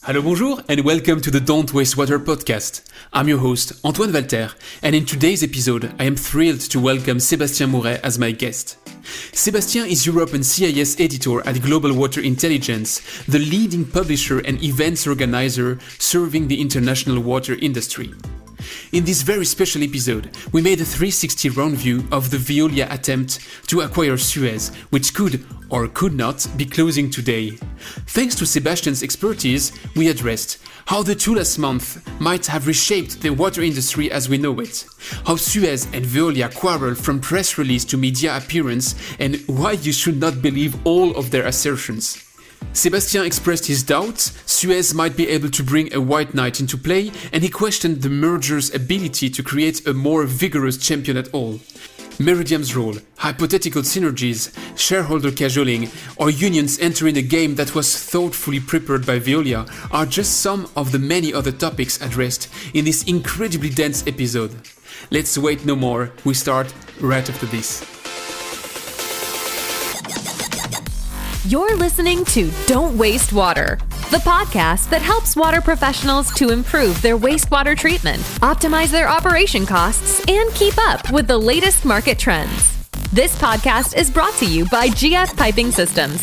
Hello, bonjour, and welcome to the Don't Waste Water podcast. I'm your host, Antoine Walter, and in today's episode, I am thrilled to welcome Sebastien Mouret as my guest. Sebastien is Europe and CIS editor at Global Water Intelligence, the leading publisher and events organizer serving the international water industry. In this very special episode, we made a 360 round view of the Veolia attempt to acquire Suez, which could or could not be closing today. Thanks to Sebastian's expertise, we addressed how the two last months might have reshaped the water industry as we know it, how Suez and Veolia quarrel from press release to media appearance, and why you should not believe all of their assertions. Sebastien expressed his doubts Suez might be able to bring a white knight into play, and he questioned the merger's ability to create a more vigorous champion at all. Meridiam's role, hypothetical synergies, shareholder cajoling, or unions entering a game that was thoughtfully prepared by Veolia are just some of the many other topics addressed in this incredibly dense episode. Let's wait no more, we start right after this. You're listening to Don't Waste Water, the podcast that helps water professionals to improve their wastewater treatment, optimize their operation costs, and keep up with the latest market trends. This podcast is brought to you by GF Piping Systems.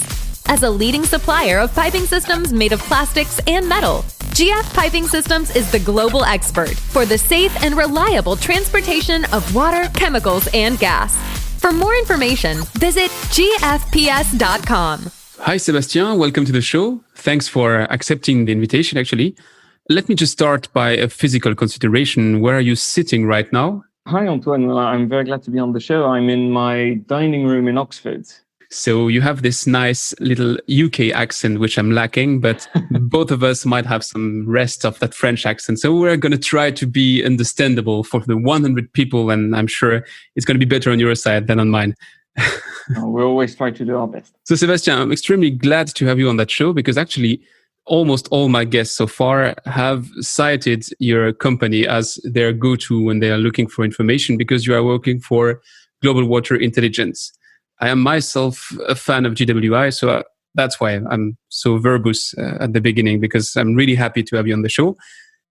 As a leading supplier of piping systems made of plastics and metal, GF Piping Systems is the global expert for the safe and reliable transportation of water, chemicals, and gas. For more information, visit gfps.com. Hi, Sebastien. Welcome to the show. Thanks for accepting the invitation, actually. Let me just start by a physical consideration. Where are you sitting right now? Hi, Antoine. Well, I'm very glad to be on the show. I'm in my dining room in Oxford. So you have this nice little UK accent, which I'm lacking, but both of us might have some rest of that French accent. So we're going to try to be understandable for the 100 people, and I'm sure it's going to be better on your side than on mine. We always try to do our best. So Sebastien, I'm extremely glad to have you on that show because actually almost all my guests so far have cited your company as their go-to when they are looking for information because you are working for Global Water Intelligence. I am myself a fan of GWI, so that's why I'm so verbose at the beginning, because I'm really happy to have you on the show.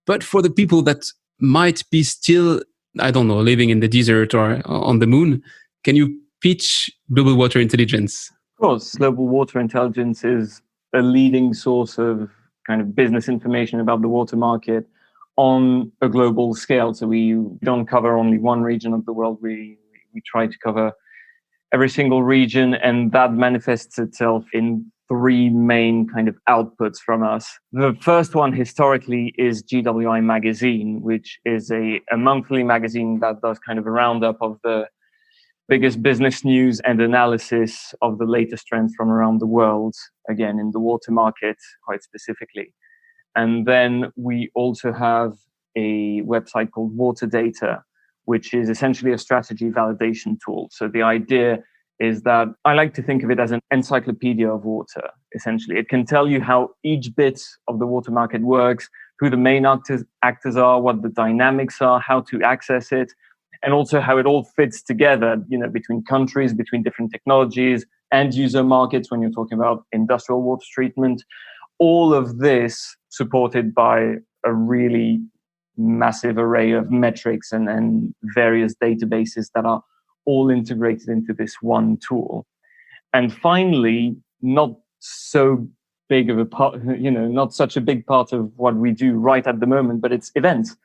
But for the people that might be still, I don't know, living in the desert or on the moon, can you pitch Global Water Intelligence? Of course, Global Water Intelligence is a leading source of kind of business information about the water market on a global scale. So we don't cover only one region of the world. We try to cover every single region, and that manifests itself in three main kind of outputs from us. The first one historically is GWI Magazine, which is a monthly magazine that does kind of a roundup of the biggest business news and analysis of the latest trends from around the world, again, in the water market, quite specifically. And then we also have a website called Water Data, which is essentially a strategy validation tool. So the idea is that I like to think of it as an encyclopedia of water, essentially. It can tell you how each bit of the water market works, who the main actors are, what the dynamics are, how to access it, and also how it all fits together, between countries, between different technologies, end user markets when you're talking about industrial water treatment. All of this supported by a really massive array of metrics and various databases that are all integrated into this one tool. And finally, not so big of a part, not such a big part of what we do right at the moment, but it's events.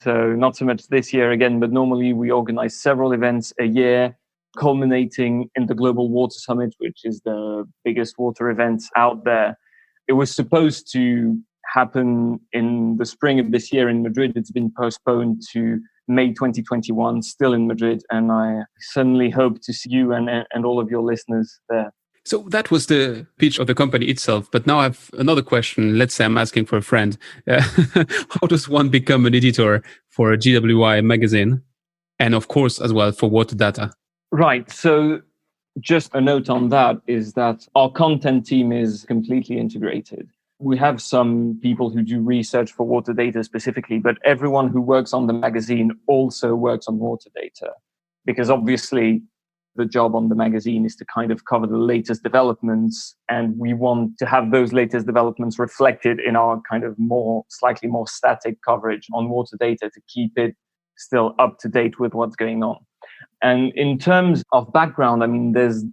So not so much this year again, but normally we organize several events a year, culminating in the Global Water Summit, which is the biggest water event out there. It was supposed to happen in the spring of this year in Madrid. It's been postponed to May 2021, still in Madrid. And I certainly hope to see you and all of your listeners there. So that was the pitch of the company itself. But now I have another question. Let's say I'm asking for a friend. How does one become an editor for a GWI magazine? And of course, as well, for water data. Right. So just a note on that is that our content team is completely integrated. We have some people who do research for water data specifically, but everyone who works on the magazine also works on water data. Because obviously, the job on the magazine is to kind of cover the latest developments, and we want to have those latest developments reflected in our kind of slightly more static coverage on water data to keep it still up to date with what's going on. And in terms of background, I mean, there's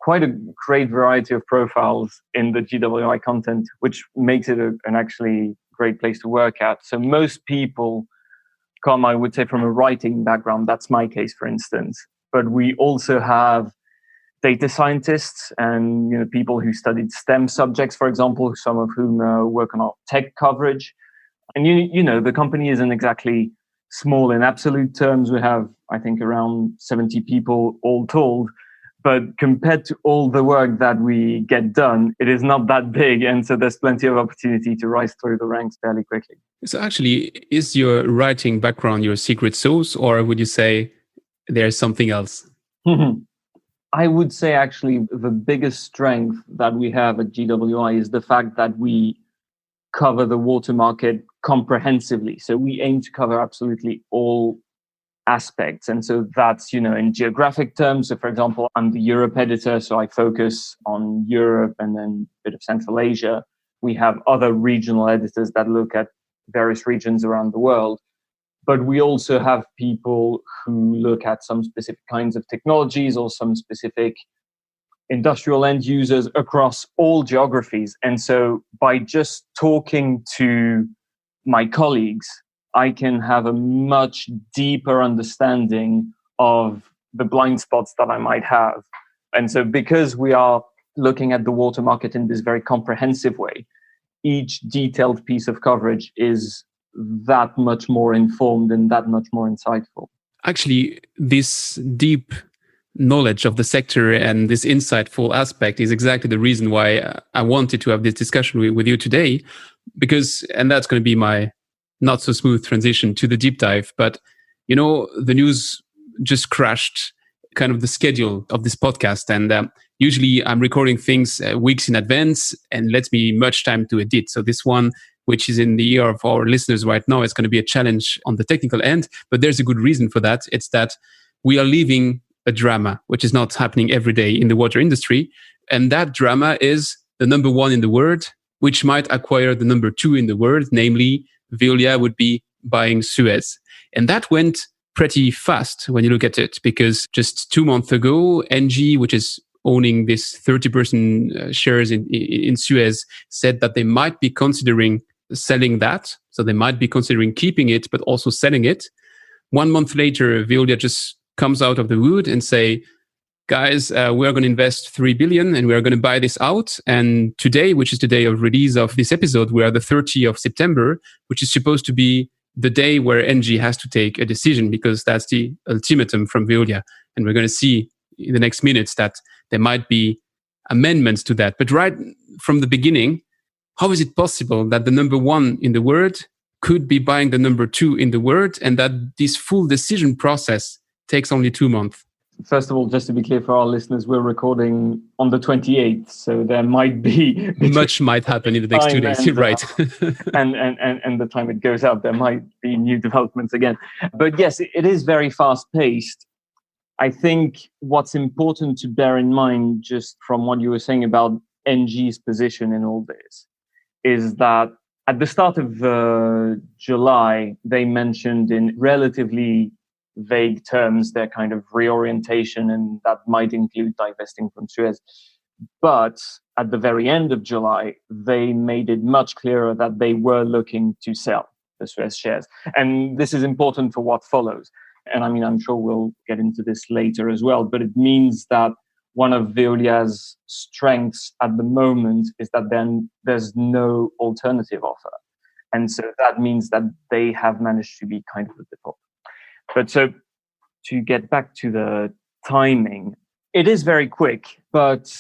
quite a great variety of profiles in the GWI content, which makes it an actually great place to work at. So most people come, I would say, from a writing background. That's my case, for instance. But we also have data scientists and people who studied STEM subjects, for example, some of whom work on our tech coverage. And the company isn't exactly small in absolute terms. We have, I think, around 70 people all told. But compared to all the work that we get done, it is not that big. And so there's plenty of opportunity to rise through the ranks fairly quickly. So actually, is your writing background your secret sauce, or would you say there's something else? I would say actually the biggest strength that we have at GWI is the fact that we cover the water market comprehensively. So we aim to cover absolutely all aspects. And so that's, in geographic terms. So for example, I'm the Europe editor, so I focus on Europe and then a bit of Central Asia. We have other regional editors that look at various regions around the world. But we also have people who look at some specific kinds of technologies or some specific industrial end users across all geographies. And so by just talking to my colleagues, I can have a much deeper understanding of the blind spots that I might have. And so because we are looking at the water market in this very comprehensive way, each detailed piece of coverage is that much more informed and that much more insightful. Actually, this deep knowledge of the sector and this insightful aspect is exactly the reason why I wanted to have this discussion with you today, and that's going to be my not so smooth transition to the deep dive. But, the news just crashed kind of the schedule of this podcast. And usually I'm recording things weeks in advance and lets me much time to edit. So this one, which is in the ear of our listeners right now, is going to be a challenge on the technical end. But there's a good reason for that. It's that we are leaving a drama, which is not happening every day in the water industry. And that drama is the number one in the world, which might acquire the number two in the world, namely Veolia would be buying Suez. And that went pretty fast when you look at it, because just 2 months ago, Engie, which is owning this 30% shares in Suez, said that they might be considering selling that. So they might be considering keeping it, but also selling it. 1 month later, Veolia just comes out of the wood and say, guys, we're going to invest 3 billion and we're going to buy this out. And today, which is the day of release of this episode, we are the 30th of September, which is supposed to be the day where Engie has to take a decision, because that's the ultimatum from Veolia. And we're going to see in the next minutes that there might be amendments to that. But right from the beginning, how is it possible that the number one in the world could be buying the number two in the world, and that this full decision process takes only 2 months? First of all, just to be clear for our listeners, we're recording on the 28th, so there might be much might happen in the next 2 days. You're right. and the time it goes out, there might be new developments again. But yes, it is very fast-paced. I think what's important to bear in mind, just from what you were saying about Engie's position in all this, is that at the start of July, they mentioned in relatively vague terms their kind of reorientation, and that might include divesting from Suez. But at the very end of July, they made it much clearer that they were looking to sell the Suez shares. And this is important for what follows. And I mean, I'm sure we'll get into this later as well, but it means that one of Veolia's strengths at the moment is that then there's no alternative offer. And so that means that they have managed to be kind of the default. But so to get back to the timing, it is very quick, but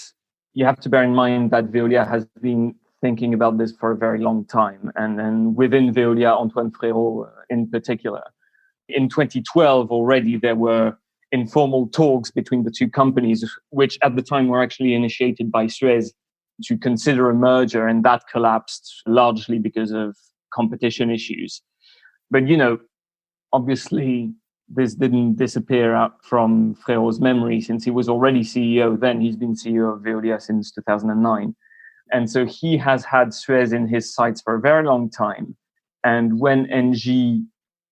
you have to bear in mind that Veolia has been thinking about this for a very long time. And then within Veolia, Antoine Frérot in particular, in 2012 already, there were informal talks between the two companies, which at the time were actually initiated by Suez to consider a merger, and that collapsed largely because of competition issues. But, obviously, this didn't disappear out from Frérot's memory since he was already CEO then. He's been CEO of Veolia since 2009. And so he has had Suez in his sights for a very long time. And when NG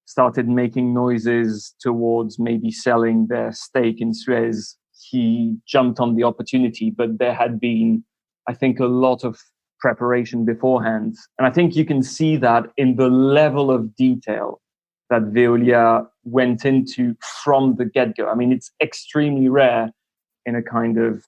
started making noises towards maybe selling their stake in Suez, he jumped on the opportunity. But there had been, I think, a lot of preparation beforehand. And I think you can see that in the level of detail that Veolia went into from the get-go. I mean, it's extremely rare in a kind of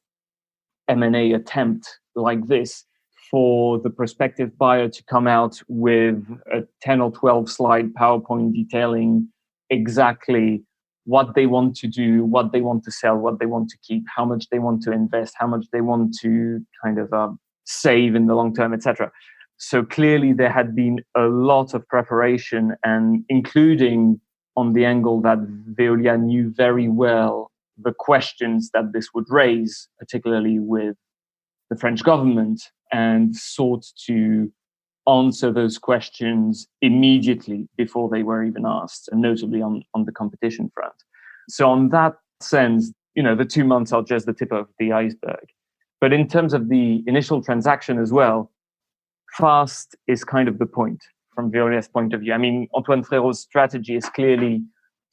M&A attempt like this for the prospective buyer to come out with a 10 or 12 slide PowerPoint detailing exactly what they want to do, what they want to sell, what they want to keep, how much they want to invest, how much they want to kind of save in the long term, etc. So clearly there had been a lot of preparation, and including on the angle that Veolia knew very well the questions that this would raise, particularly with the French government, and sought to answer those questions immediately before they were even asked, and notably on the competition front. So on that sense, the 2 months are just the tip of the iceberg. But in terms of the initial transaction as well, fast is kind of the point from Veolia's point of view. I mean, Antoine Frérot's strategy is clearly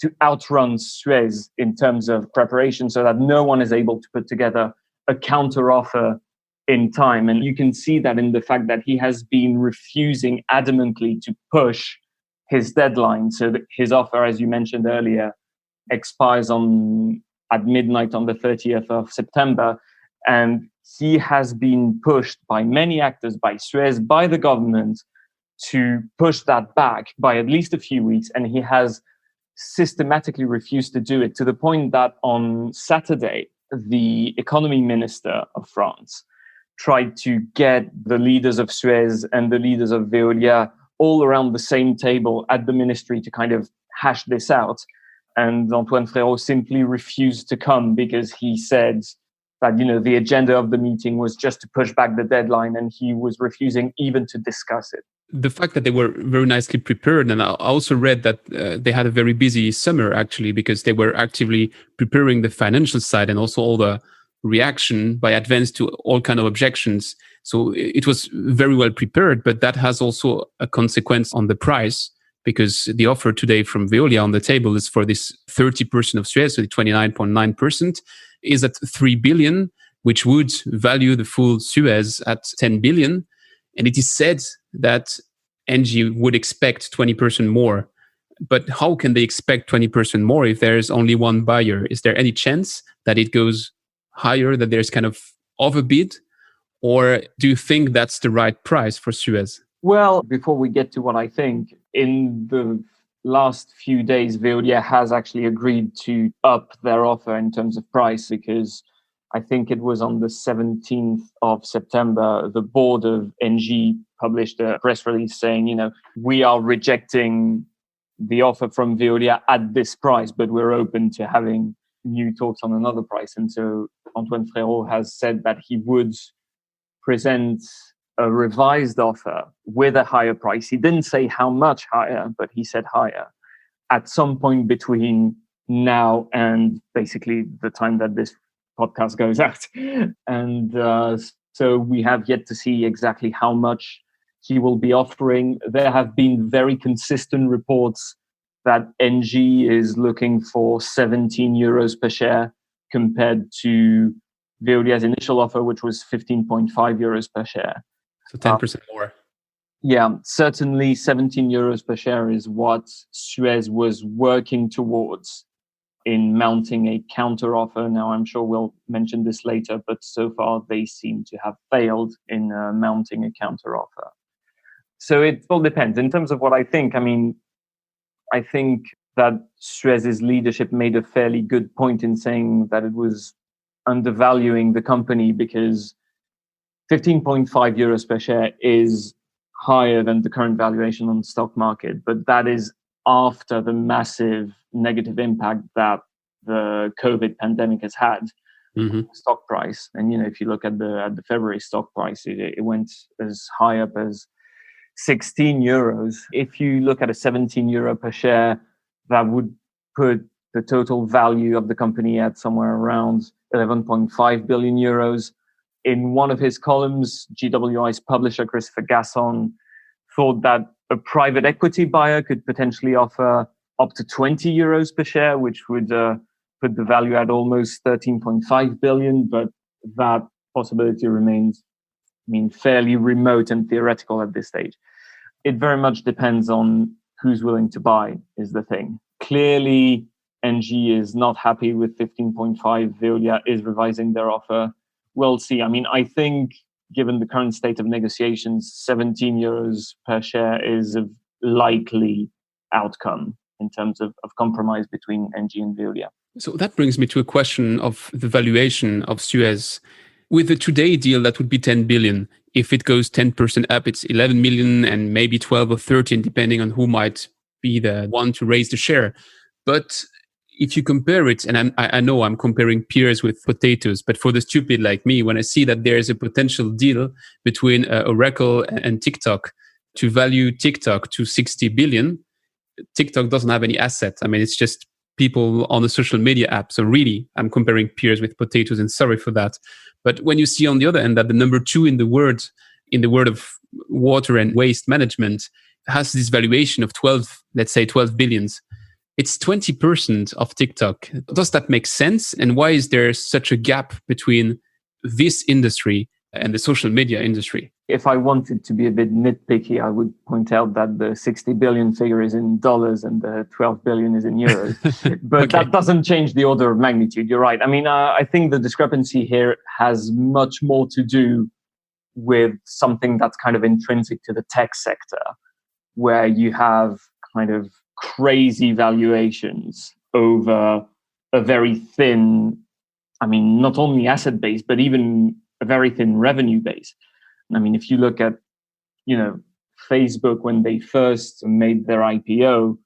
to outrun Suez in terms of preparation so that no one is able to put together a counter offer in time. And you can see that in the fact that he has been refusing adamantly to push his deadline. So that his offer, as you mentioned earlier, expires at midnight on the 30th of September. And he has been pushed by many actors, by Suez, by the government, to push that back by at least a few weeks. And he has systematically refused to do it, to the point that on Saturday, the economy minister of France tried to get the leaders of Suez and the leaders of Veolia all around the same table at the ministry to kind of hash this out. And Antoine Frérot simply refused to come because he said that, the agenda of the meeting was just to push back the deadline, and he was refusing even to discuss it. The fact that they were very nicely prepared, and I also read that they had a very busy summer, actually, because they were actively preparing the financial side and also all the reaction by advance to all kind of objections. So it was very well prepared, but that has also a consequence on the price, because the offer today from Veolia on the table is for this 30% of Suez, so the 29.9%, is at 3 billion, which would value the full Suez at 10 billion. And it is said that Engie would expect 20% more. But how can they expect 20% more if there is only one buyer? Is there any chance that it goes higher, that there's kind of overbid? Or do you think that's the right price for Suez? Well, before we get to what I think, in the last few days, Veolia has actually agreed to up their offer in terms of price, because I think it was on the 17th of September, the board of Engie published a press release saying, we are rejecting the offer from Veolia at this price, but we're open to having new talks on another price. And so Antoine Frérot has said that he would present a revised offer with a higher price. He didn't say how much higher, but he said higher at some point between now and basically the time that this podcast goes out. And so we have yet to see exactly how much he will be offering. There have been very consistent reports that Engie is looking for 17 euros per share compared to Veolia's initial offer, which was 15.5 euros per share. So 10% more. Yeah, certainly 17 euros per share is what Suez was working towards in mounting a counter offer. Now, I'm sure we'll mention this later, but so far they seem to have failed in mounting a counter offer. So it all depends. In terms of what I think, I think that Suez's leadership made a fairly good point in saying that it was undervaluing the company, because 15.5 euros per share is higher than the current valuation on the stock market, but that is after the massive negative impact that the COVID pandemic has had on the stock price. And if you look at the February stock price, it went as high up as 16 euros. If you look at a 17 euro per share, that would put the total value of the company at somewhere around 11.5 billion euros. In one of his columns, GWI's publisher, Christopher Gasson, thought that a private equity buyer could potentially offer up to 20 euros per share, which would put the value at almost 13.5 billion. But that possibility remains, fairly remote and theoretical at this stage. It very much depends on who's willing to buy, is the thing. Clearly, Engie is not happy with 15.5. Veolia is revising their offer. We'll see. I think given the current state of negotiations, 17 euros per share is a likely outcome in terms of compromise between Engie and Veolia. So that brings me to a question of the valuation of Suez. With the today deal, that would be 10 billion. If it goes 10% up, it's 11 million and maybe 12 or 13, depending on who might be the one to raise the share. But if you compare it, and I know I'm comparing pears with potatoes, but for the stupid like me, when I see that there is a potential deal between Oracle and TikTok to value TikTok to 60 billion, TikTok doesn't have any assets. It's just people on the social media app. So really, I'm comparing pears with potatoes, and sorry for that. But when you see on the other end that the number 2 in the world of water and waste management has this valuation of 12 billions, it's 20% of TikTok. Does that make sense? And why is there such a gap between this industry and the social media industry? If I wanted to be a bit nitpicky, I would point out that the 60 billion figure is in dollars and the 12 billion is in euros. But okay, that doesn't change the order of magnitude. You're right. I think the discrepancy here has much more to do with something that's kind of intrinsic to the tech sector, where you have kind of crazy valuations over a very thin, not only asset base, but even a very thin revenue base. If you look at, Facebook, when they first made their IPO,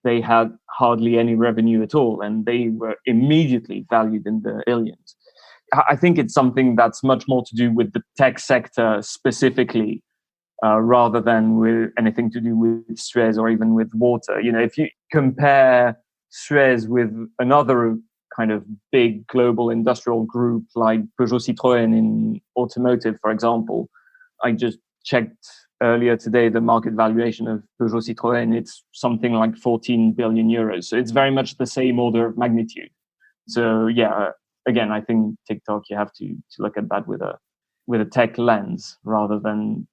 they had hardly any revenue at all, and they were immediately valued in the billions. I think it's something that's much more to do with the tech sector specifically, rather than with anything to do with Suez or even with water. If you compare Suez with another kind of big global industrial group like Peugeot Citroën in automotive, for example, I just checked earlier today the market valuation of Peugeot Citroën. It's something like 14 billion euros. So it's very much the same order of magnitude. So yeah, again, I think TikTok, you have to look at that with a tech lens rather than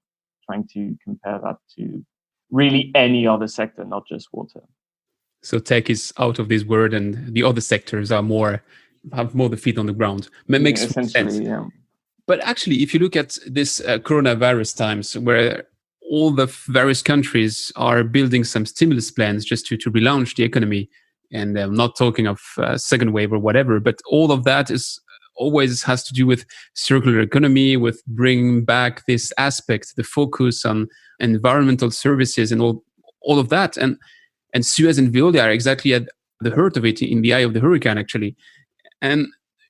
trying to compare that to really any other sector, not just water. So tech is out of this word, and the other sectors have more the feet on the ground. Makes sense. Yeah. But actually, if you look at this coronavirus times, where all the various countries are building some stimulus plans just to relaunch the economy, and I'm not talking of second wave or whatever, but all of that is always has to do with circular economy, with bringing back this aspect, the focus on environmental services and all of that. And Suez and Veolia are exactly at the heart of it, in the eye of the hurricane, actually. And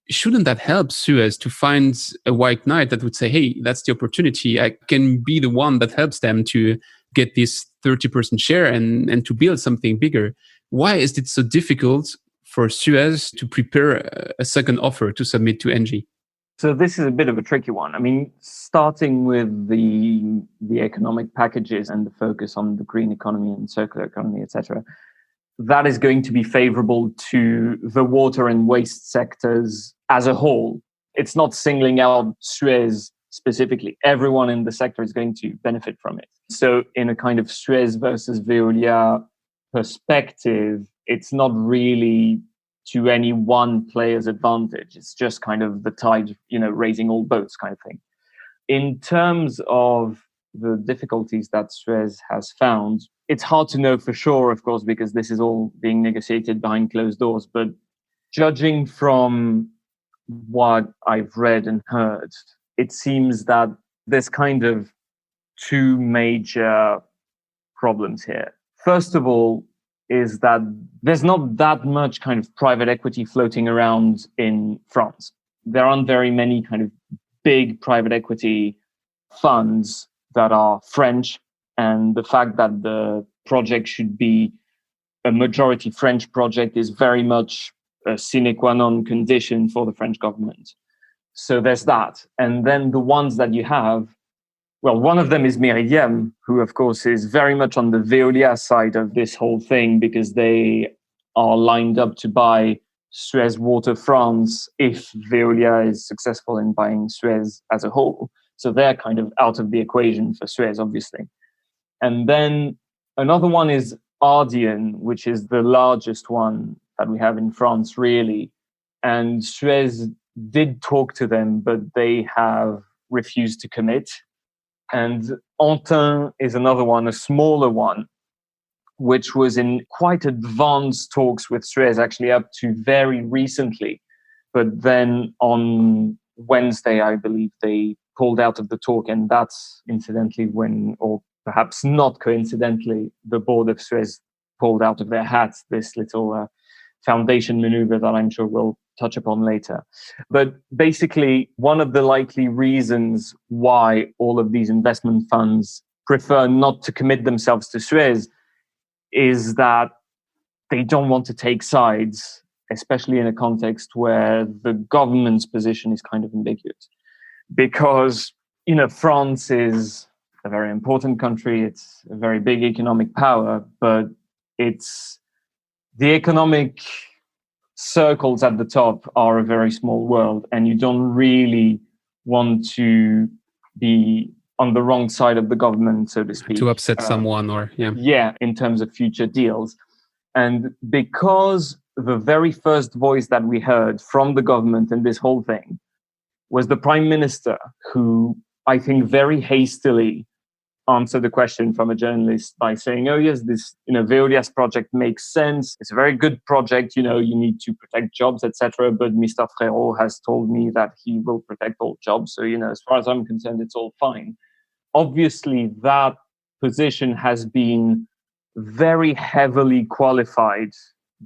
shouldn't that help Suez to find a white knight that would say, hey, that's the opportunity. I can be the one that helps them to get this 30% share and to build something bigger. Why is it so difficult for Suez to prepare a second offer to submit to Engie? So this is a bit of a tricky one. Starting with the economic packages and the focus on the green economy and circular economy, etc., that is going to be favorable to the water and waste sectors as a whole. It's not singling out Suez specifically. Everyone in the sector is going to benefit from it. So in a kind of Suez versus Veolia perspective, it's not really to any one player's advantage. It's just kind of the tide, raising all boats kind of thing. In terms of the difficulties that Suez has found, it's hard to know for sure, of course, because this is all being negotiated behind closed doors. But judging from what I've read and heard, it seems that there's kind of two major problems here. First of all, is that there's not that much kind of private equity floating around in France. There aren't very many kind of big private equity funds that are French, and the fact that the project should be a majority French project is very much a sine qua non condition for the French government. So there's that. And then the ones that you have, well, one of them is Meridiam, who, of course, is very much on the Veolia side of this whole thing because they are lined up to buy Suez Water France if Veolia is successful in buying Suez as a whole. So they're kind of out of the equation for Suez, obviously. And then another one is Ardian, which is the largest one that we have in France, really. And Suez did talk to them, but they have refused to commit. And Antin is another one, a smaller one, which was in quite advanced talks with Suez, actually up to very recently. But then on Wednesday, I believe, they pulled out of the talk. And that's incidentally when, or perhaps not coincidentally, the board of Suez pulled out of their hats this little foundation maneuver that I'm sure we'll touch upon later. But basically, one of the likely reasons why all of these investment funds prefer not to commit themselves to Suez is that they don't want to take sides, especially in a context where the government's position is kind of ambiguous. Because, France is a very important country. It's a very big economic power, but it's the economic circles at the top are a very small world, and you don't really want to be on the wrong side of the government, so to speak. To upset someone or, yeah. Yeah, in terms of future deals. And because the very first voice that we heard from the government in this whole thing was the prime minister, who I think very hastily answered the question from a journalist by saying, oh yes, this Veolia's project makes sense. It's a very good project. You need to protect jobs, etc. But Mr. Frérot has told me that he will protect all jobs. So, as far as I'm concerned, it's all fine. Obviously, that position has been very heavily qualified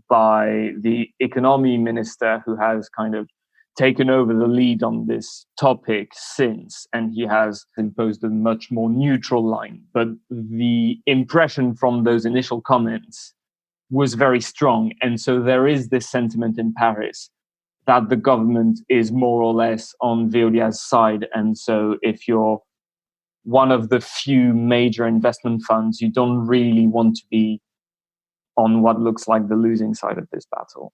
by the economy minister, who has kind of taken over the lead on this topic since, and he has imposed a much more neutral line. But the impression from those initial comments was very strong. And so there is this sentiment in Paris that the government is more or less on Veolia's side. And so if you're one of the few major investment funds, you don't really want to be on what looks like the losing side of this battle.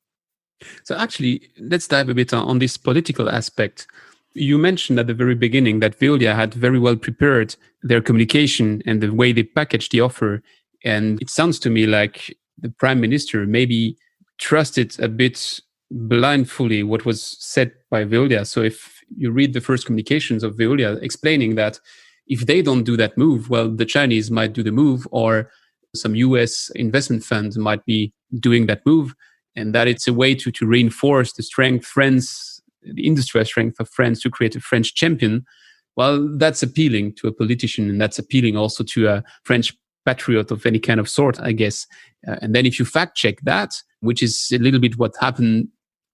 So actually, let's dive a bit on this political aspect. You mentioned at the very beginning that Veolia had very well prepared their communication and the way they packaged the offer. And it sounds to me like the prime minister maybe trusted a bit blindly what was said by Veolia. So if you read the first communications of Veolia explaining that if they don't do that move, well, the Chinese might do the move, or some US investment funds might be doing that move. And that it's a way to reinforce the industrial strength of France to create a French champion. Well, that's appealing to a politician, and that's appealing also to a French patriot of any kind of sort, I guess. And then if you fact check that, which is a little bit what happened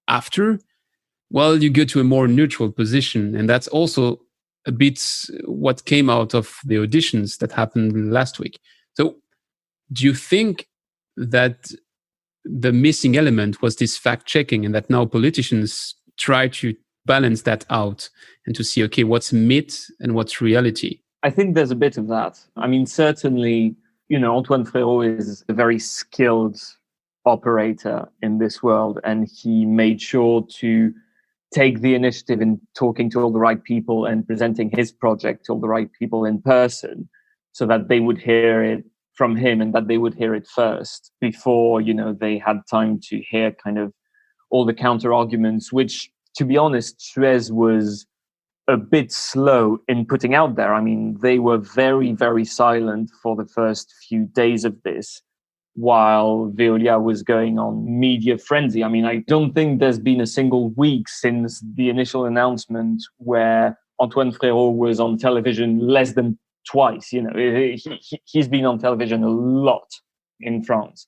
after, well, you go to a more neutral position. And that's also a bit what came out of the auditions that happened last week. So do you think that the missing element was this fact checking, and that now politicians try to balance that out and to see, okay, what's myth and what's reality? I think there's a bit of that. I mean, certainly, Antoine Frérot is a very skilled operator in this world, and he made sure to take the initiative in talking to all the right people and presenting his project to all the right people in person so that they would hear it from him and that they would hear it first before, they had time to hear kind of all the counter arguments, which, to be honest, Suez was a bit slow in putting out there. I mean, they were very, very silent for the first few days of this, while Veolia was going on media frenzy. I mean, I don't think there's been a single week since the initial announcement where Antoine Frérot was on television less than twice. He's been on television a lot in France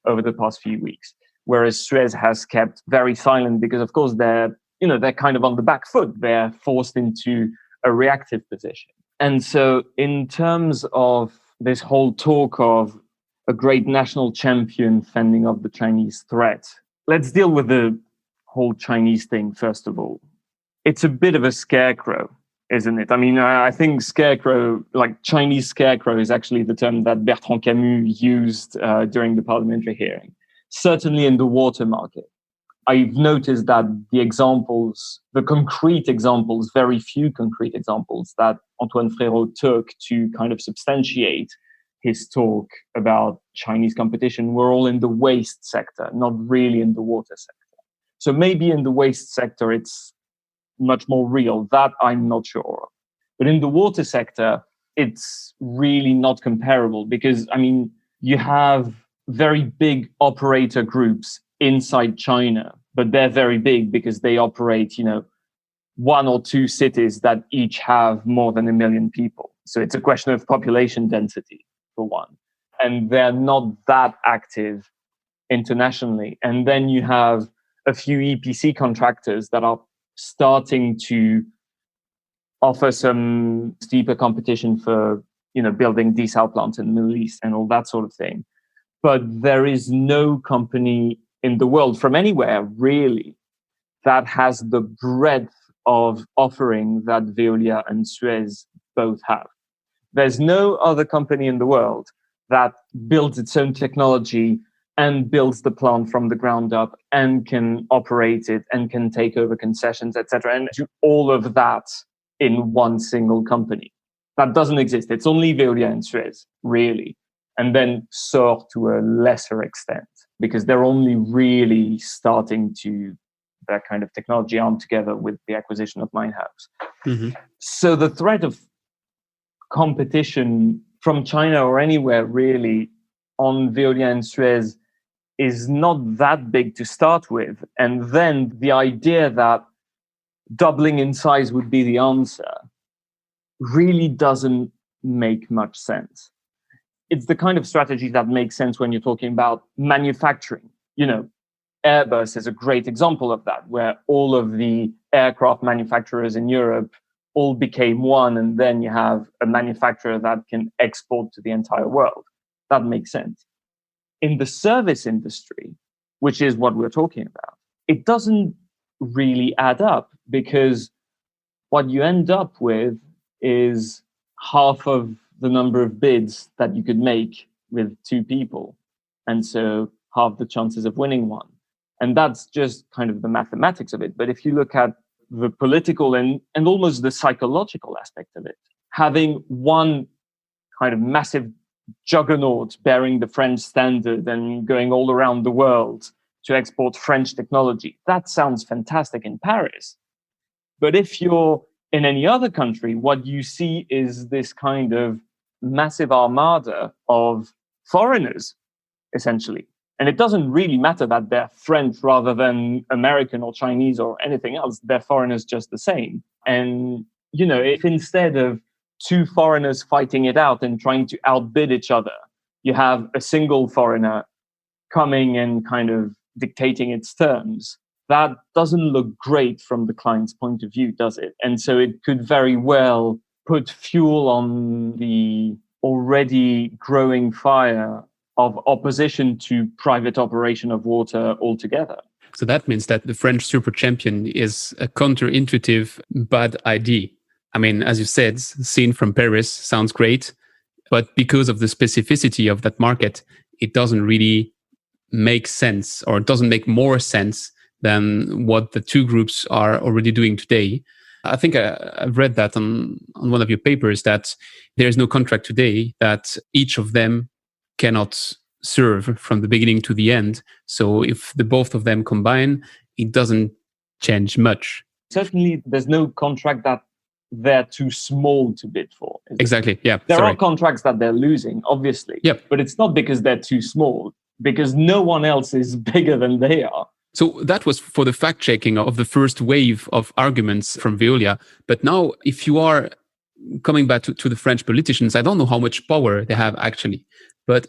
over the past few weeks, whereas Suez has kept very silent because, of course, they're kind of on the back foot. They're forced into a reactive position. And so in terms of this whole talk of a great national champion fending off the Chinese threat. Let's deal with the whole Chinese thing, first of all. It's a bit of a scarecrow, isn't it? I mean, I think scarecrow, like Chinese scarecrow, is actually the term that Bertrand Camus used during the parliamentary hearing, certainly in the water market. I've noticed that the concrete examples, very few concrete examples that Antoine Frérot took to kind of substantiate his talk about Chinese competition were all in the waste sector, not really in the water sector. So maybe in the waste sector, it's much more real. That I'm not sure of. But in the water sector, it's really not comparable because, I mean, you have very big operator groups inside China, but they're very big because they operate, one or two cities that each have more than 1 million people. So it's a question of population density, for one. And they're not that active internationally. And then you have a few EPC contractors that are starting to offer some steeper competition for, building desal plants in the Middle East and all that sort of thing. But there is no company in the world from anywhere really that has the breadth of offering that Veolia and Suez both have. There's no other company in the world that builds its own technology and builds the plant from the ground up and can operate it and can take over concessions, etc., and do all of that in one single company. That doesn't exist. It's only Veolia and Suez, really. And then SOR to a lesser extent, because they're only really starting to that kind of technology arm together with the acquisition of Minehouse. Mm-hmm. So the threat of competition from China or anywhere really on Veolia and Suez is not that big to start with. And then the idea that doubling in size would be the answer really doesn't make much sense. It's the kind of strategy that makes sense when you're talking about manufacturing. Airbus is a great example of that, where all of the aircraft manufacturers in Europe all became one, and then you have a manufacturer that can export to the entire world. That makes sense. In the service industry, which is what we're talking about, it doesn't really add up, because what you end up with is half of the number of bids that you could make with two people, and so half the chances of winning one. And that's just kind of the mathematics of it. But if you look at the political and almost the psychological aspect of it, having one kind of massive juggernaut bearing the French standard and going all around the world to export French technology, that sounds fantastic in Paris. But if you're in any other country, what you see is this kind of massive armada of foreigners, essentially. And it doesn't really matter that they're French rather than American or Chinese or anything else. They're foreigners just the same. And, if instead of two foreigners fighting it out and trying to outbid each other, you have a single foreigner coming and kind of dictating its terms, that doesn't look great from the client's point of view, does it? And so it could very well put fuel on the already growing fire of opposition to private operation of water altogether. So that means that the French super champion is a counterintuitive bad idea. I mean, as you said, seen from Paris sounds great, but because of the specificity of that market, it doesn't really make sense, or it doesn't make more sense than what the two groups are already doing today. I think I've read that on one of your papers, that there's no contract today that each of them cannot serve from the beginning to the end. So if the both of them combine, it doesn't change much. Certainly, there's no contract that they're too small to bid for. Exactly, yeah. There are contracts that they're losing, obviously. Yep. But it's not because they're too small, because no one else is bigger than they are. So that was for the fact-checking of the first wave of arguments from Veolia. But now, if you are coming back to the French politicians, I don't know how much power they have actually. But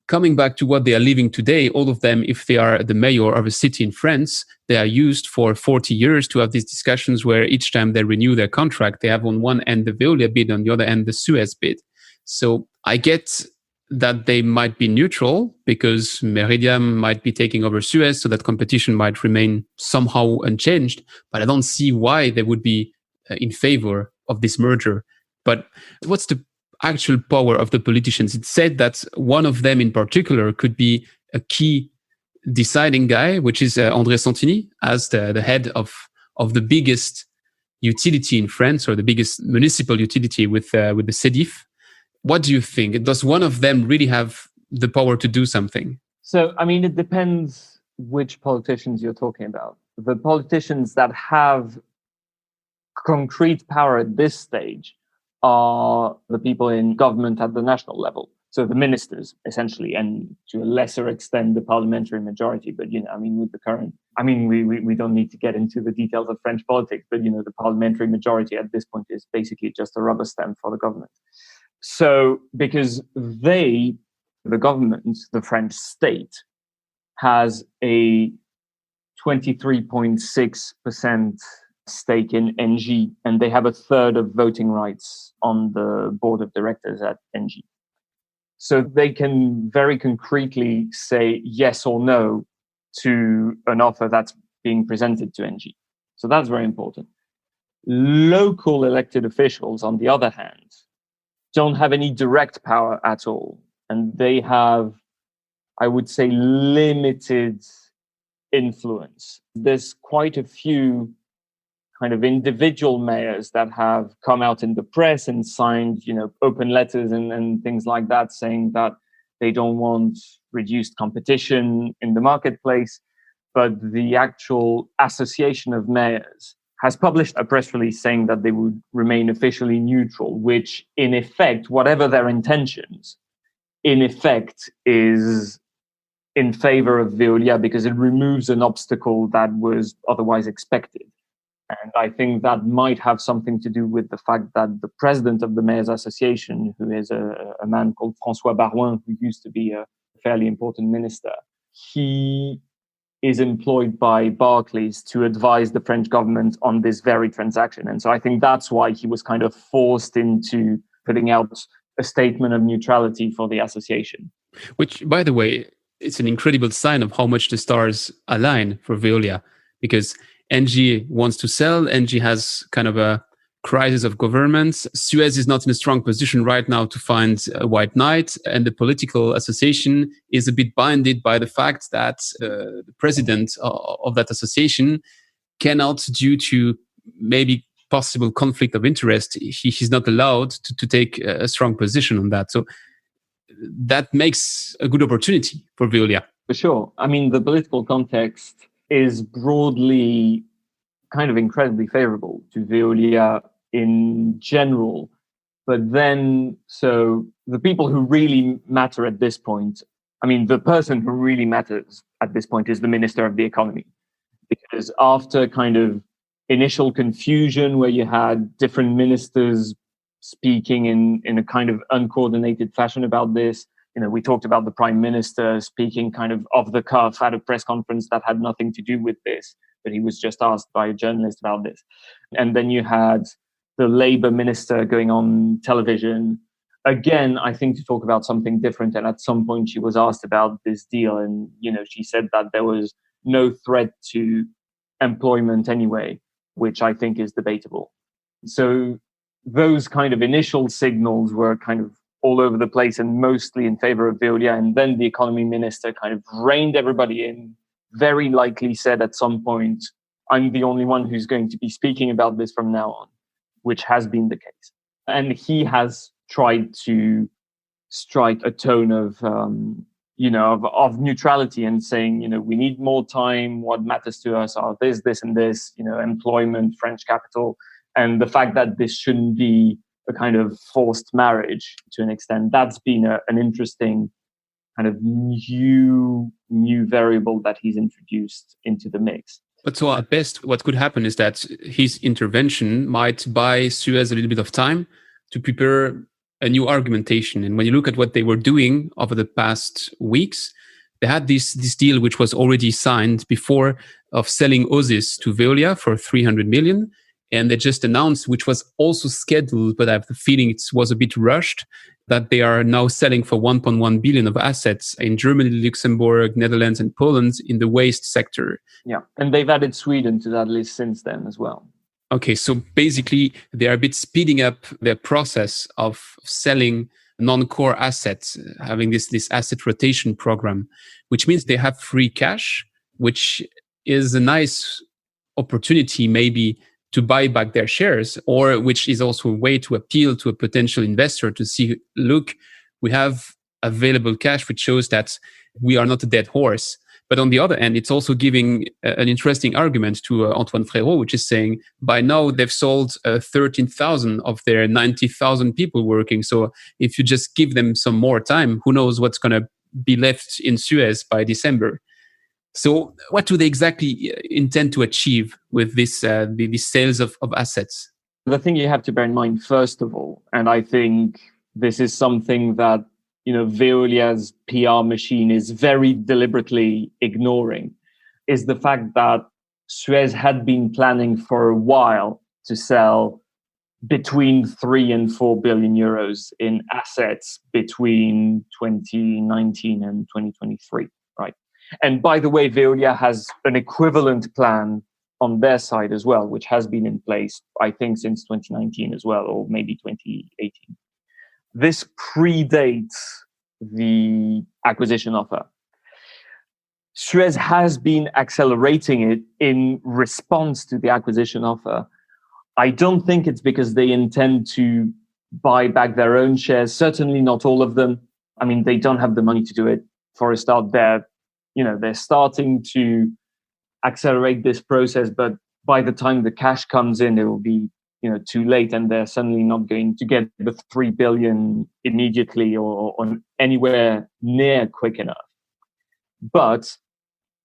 coming back to what they are living today, all of them, if they are the mayor of a city in France, they are used for 40 years to have these discussions where each time they renew their contract, they have on one end the Veolia bid, on the other end the Suez bid. So I get that they might be neutral because Meridiam might be taking over Suez, so that competition might remain somehow unchanged. But I don't see why they would be in favor of this merger. But what's the actual power of the politicians? It's said that one of them in particular could be a key deciding guy, which is André Santini, as the head of the biggest utility in France, or the biggest municipal utility with the CEDIF. What do you think? Does one of them really have the power to do something? So, I mean, it depends which politicians you're talking about. The politicians that have concrete power at this stage are the people in government at the national level. So the ministers, essentially, and to a lesser extent, the parliamentary majority. But, I mean, with the current, we don't need to get into the details of French politics, but, the parliamentary majority at this point is basically just a rubber stamp for the government. So, because the government, the French state, has a 23.6% stake in ENGIE, and they have a third of voting rights on the board of directors at ENGIE. So they can very concretely say yes or no to an offer that's being presented to ENGIE. So that's very important. Local elected officials, on the other hand, don't have any direct power at all. And they have, I would say, limited influence. There's quite a few kind of individual mayors that have come out in the press and signed, open letters and things like that, saying that they don't want reduced competition in the marketplace. But the actual association of mayors has published a press release saying that they would remain officially neutral, which in effect, whatever their intentions, in effect is in favor of Veolia because it removes an obstacle that was otherwise expected. And I think that might have something to do with the fact that the president of the Mayors Association, who is a man called François Barouin, who used to be a fairly important minister, he is employed by Barclays to advise the French government on this very transaction. And so I think that's why he was kind of forced into putting out a statement of neutrality for the association. Which, by the way, it's an incredible sign of how much the stars align for Veolia, because ENGIE wants to sell. ENGIE has kind of a crisis of governance. Suez is not in a strong position right now to find a white knight. And the political association is a bit binded by the fact that the president of that association cannot, due to maybe possible conflict of interest, he's not allowed to take a strong position on that. So that makes a good opportunity for Veolia. For sure. I mean, the political context is broadly kind of incredibly favorable to Veolia in general. But then, so the people who really matter at this point, the person who really matters at this point is the Minister of the Economy. Because after kind of initial confusion where you had different ministers speaking in a kind of uncoordinated fashion about this, we talked about the Prime Minister speaking kind of off the cuff at a press conference that had nothing to do with this, but he was just asked by a journalist about this. And then you had the Labour Minister going on television, again, I think to talk about something different. And at some point she was asked about this deal. And, she said that there was no threat to employment anyway, which I think is debatable. So those kind of initial signals were kind of all over the place and mostly in favor of Veolia. And then the economy minister kind of reined everybody in, very likely said at some point, I'm the only one who's going to be speaking about this from now on, which has been the case. And he has tried to strike a tone of neutrality and saying, we need more time. What matters to us are this, and this, employment, French capital. And the fact that this shouldn't be a kind of forced marriage to an extent, that's been an interesting kind of new variable that he's introduced into the mix. But so at best, what could happen is that his intervention might buy Suez a little bit of time to prepare a new argumentation. And when you look at what they were doing over the past weeks, they had this deal which was already signed before of selling Oasis to Veolia for 300 million. And they just announced, which was also scheduled, but I have the feeling it was a bit rushed, that they are now selling for 1.1 billion of assets in Germany, Luxembourg, Netherlands, and Poland in the waste sector. Yeah, and they've added Sweden to that list since then as well. Okay, so basically they are a bit speeding up their process of selling non-core assets, having this asset rotation program, which means they have free cash, which is a nice opportunity maybe to buy back their shares, or which is also a way to appeal to a potential investor to see, look, we have available cash, which shows that we are not a dead horse. But on the other end, it's also giving an interesting argument to Antoine Frérot, which is saying by now they've sold 13,000 of their 90,000 people working. So if you just give them some more time, who knows what's going to be left in Suez by December. So what do they exactly intend to achieve with this the sales of assets? The thing you have to bear in mind, first of all, and I think this is something that Veolia's PR machine is very deliberately ignoring, is the fact that Suez had been planning for a while to sell between 3 and 4 billion euros in assets between 2019 and 2023, right? And by the way, Veolia has an equivalent plan on their side as well, which has been in place, I think, since 2019 as well, or maybe 2018. This predates the acquisition offer. Suez has been accelerating it in response to the acquisition offer. I don't think it's because they intend to buy back their own shares, certainly not all of them. I mean, they don't have the money to do it. For a start, they're starting to accelerate this process, but by the time the cash comes in, it will be too late, and they're certainly not going to get the 3 billion immediately or anywhere near quick enough. But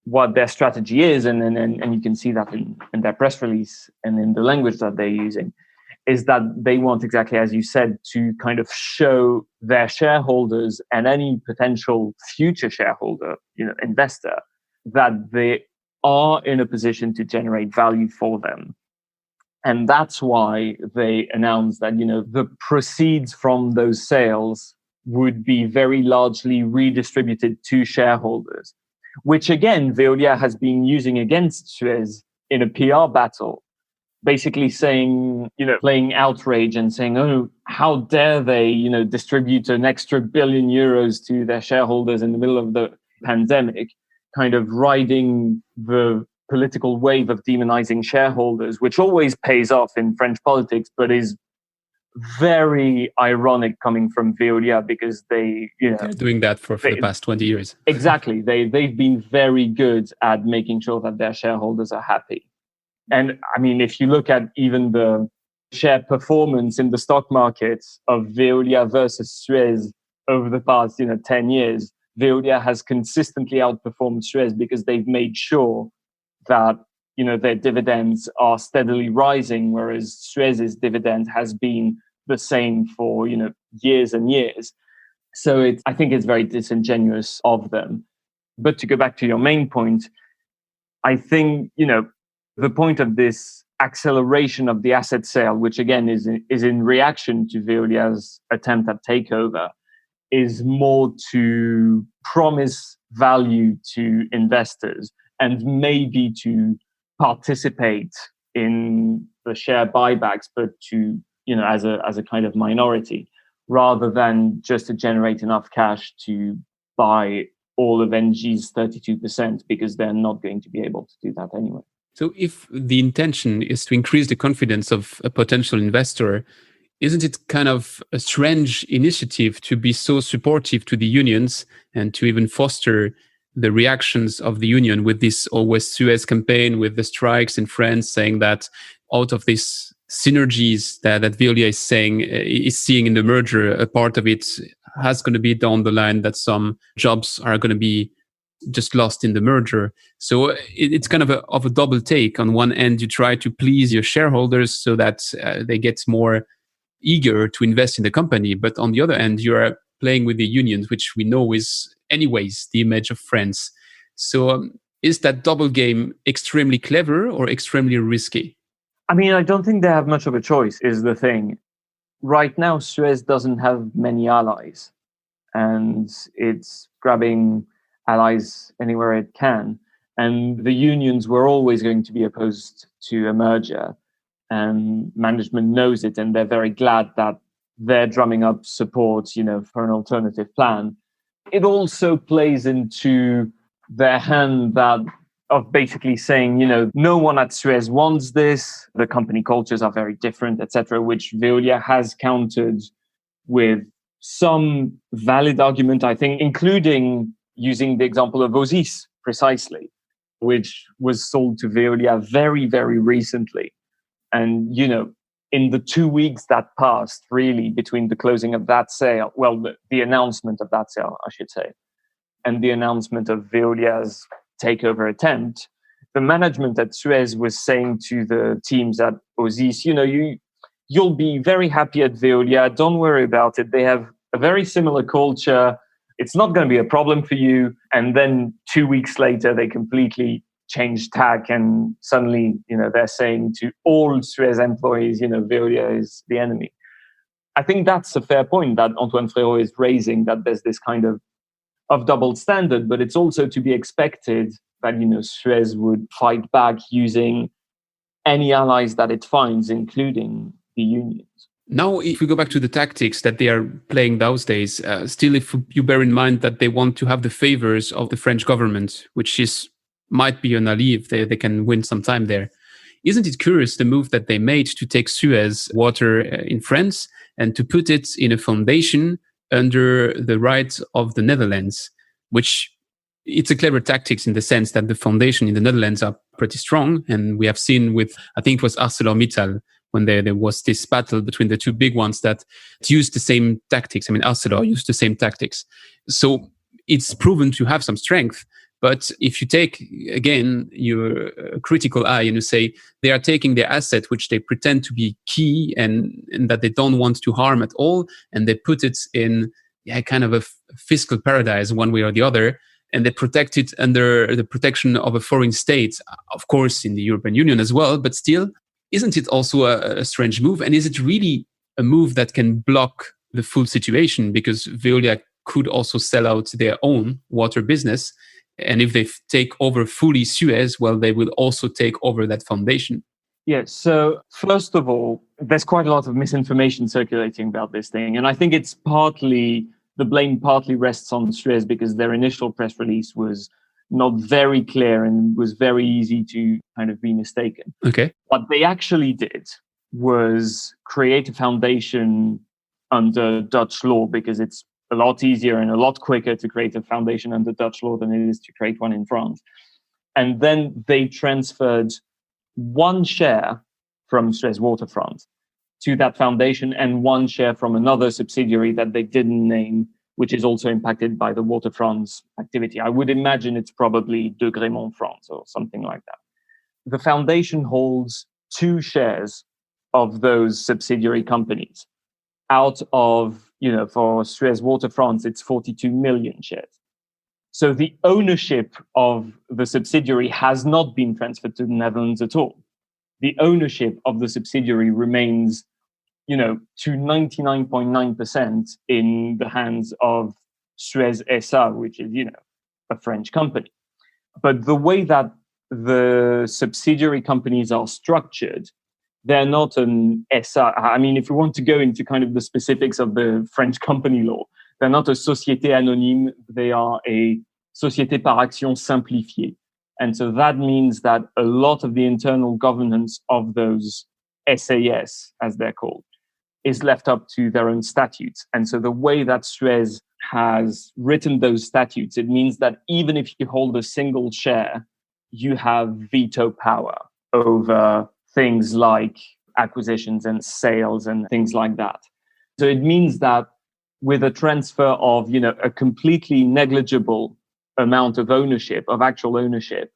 what their strategy is, and you can see that in their press release and in the language that they're using, is that they want, exactly as you said, to kind of show their shareholders and any potential future shareholder, investor, that they are in a position to generate value for them. And that's why they announced that, the proceeds from those sales would be very largely redistributed to shareholders, which again, Veolia has been using against Suez in a PR battle, basically saying, playing outrage and saying, oh, how dare they, distribute an extra billion euros to their shareholders in the middle of the pandemic, kind of riding the political wave of demonizing shareholders, which always pays off in French politics, but is very ironic coming from Veolia because they're doing that for the past 20 years. Exactly. They've been very good at making sure that their shareholders are happy. And I mean, if you look at even the share performance in the stock markets of Veolia versus Suez over the past 10 years, Veolia has consistently outperformed Suez because they've made sure that their dividends are steadily rising, whereas Suez's dividend has been the same for years and years. So I think it's very disingenuous of them. But to go back to your main point, I think the point of this acceleration of the asset sale, which again is in reaction to Veolia's attempt at takeover, is more to promise value to investors and maybe to participate in the share buybacks, but to, as a kind of minority, rather than just to generate enough cash to buy all of NG's 32%, because they're not going to be able to do that anyway. So if the intention is to increase the confidence of a potential investor, isn't it kind of a strange initiative to be so supportive to the unions and to even foster the reactions of the union with this Always Suez campaign, with the strikes in France, saying that out of these synergies that Veolia is seeing in the merger, a part of it has going to be down the line that some jobs are going to be just lost in the merger. So it's kind of a double take. On one end, you try to please your shareholders so that they get more eager to invest in the company. But on the other end, you are playing with the unions, which we know is anyways the image of France. So is that double game extremely clever or extremely risky? I mean, I don't think they have much of a choice, is the thing. Right now, Suez doesn't have many allies, and it's grabbing allies anywhere it can. And the unions were always going to be opposed to a merger, and management knows it, and they're very glad that they're drumming up support, for an alternative plan. It also plays into their hand that of basically saying, no one at Suez wants this. The company cultures are very different, etc., which Veolia has countered with some valid argument, I think, including using the example of Osis precisely, which was sold to Veolia very, very recently. And, in the 2 weeks that passed, really, between the closing of that sale, the announcement of that sale, I should say, and the announcement of Veolia's takeover attempt, the management at Suez was saying to the teams at Osis, you'll be very happy at Veolia. Don't worry about it. They have a very similar culture. It's not going to be a problem for you. And then 2 weeks later, they completely changed tack, and suddenly, they're saying to all Suez employees, Veolia is the enemy. I think that's a fair point that Antoine Frérot is raising, that there's this kind of double standard, but it's also to be expected that, Suez would fight back using any allies that it finds, including the unions. Now, if we go back to the tactics that they are playing those days, still, if you bear in mind that they want to have the favors of the French government, which might be an ally if they can win some time there. Isn't it curious, the move that they made to take Suez water in France and to put it in a foundation under the right of the Netherlands, which it's a clever tactics in the sense that the foundation in the Netherlands are pretty strong. And we have seen with, I think it was ArcelorMittal, when there was this battle between the two big ones that used the same tactics. I mean, Arcelor used the same tactics. So it's proven to have some strength. But if you take, again, your critical eye and you say they are taking their asset, which they pretend to be key and that they don't want to harm at all, and they put it in kind of a fiscal paradise one way or the other, and they protect it under the protection of a foreign state, of course, in the European Union as well. But still, isn't it also a strange move? And is it really a move that can block the full situation? Because Veolia could also sell out their own water business. And if they take over fully Suez, they will also take over that foundation. Yes. So first of all, there's quite a lot of misinformation circulating about this thing. And I think the blame partly rests on Suez, because their initial press release was not very clear and was very easy to kind of be mistaken. Okay. What they actually did was create a foundation under Dutch law, because it's a lot easier and a lot quicker to create a foundation under Dutch law than it is to create one in France. And then they transferred one share from Suez Waterfront to that foundation and one share from another subsidiary that they didn't name, which is also impacted by the waterfront's activity. I would imagine it's probably De Grémont France or something like that. The foundation holds 2 shares of those subsidiary companies out of, for Suez Waterfront, it's 42 million shares. So the ownership of the subsidiary has not been transferred to the Netherlands at all. The ownership of the subsidiary remains, to 99.9% in the hands of Suez SA, which is, a French company. But the way that the subsidiary companies are structured, they're not an SA. I mean, if we want to go into kind of the specifics of the French company law, they're not a société anonyme. They are a société par action simplifiée. And so that means that a lot of the internal governance of those SAS, as they're called, is left up to their own statutes. And so the way that Suez has written those statutes, it means that even if you hold a single share, you have veto power over things like acquisitions and sales and things like that. So it means that with a transfer of, a completely negligible amount of ownership, of actual ownership,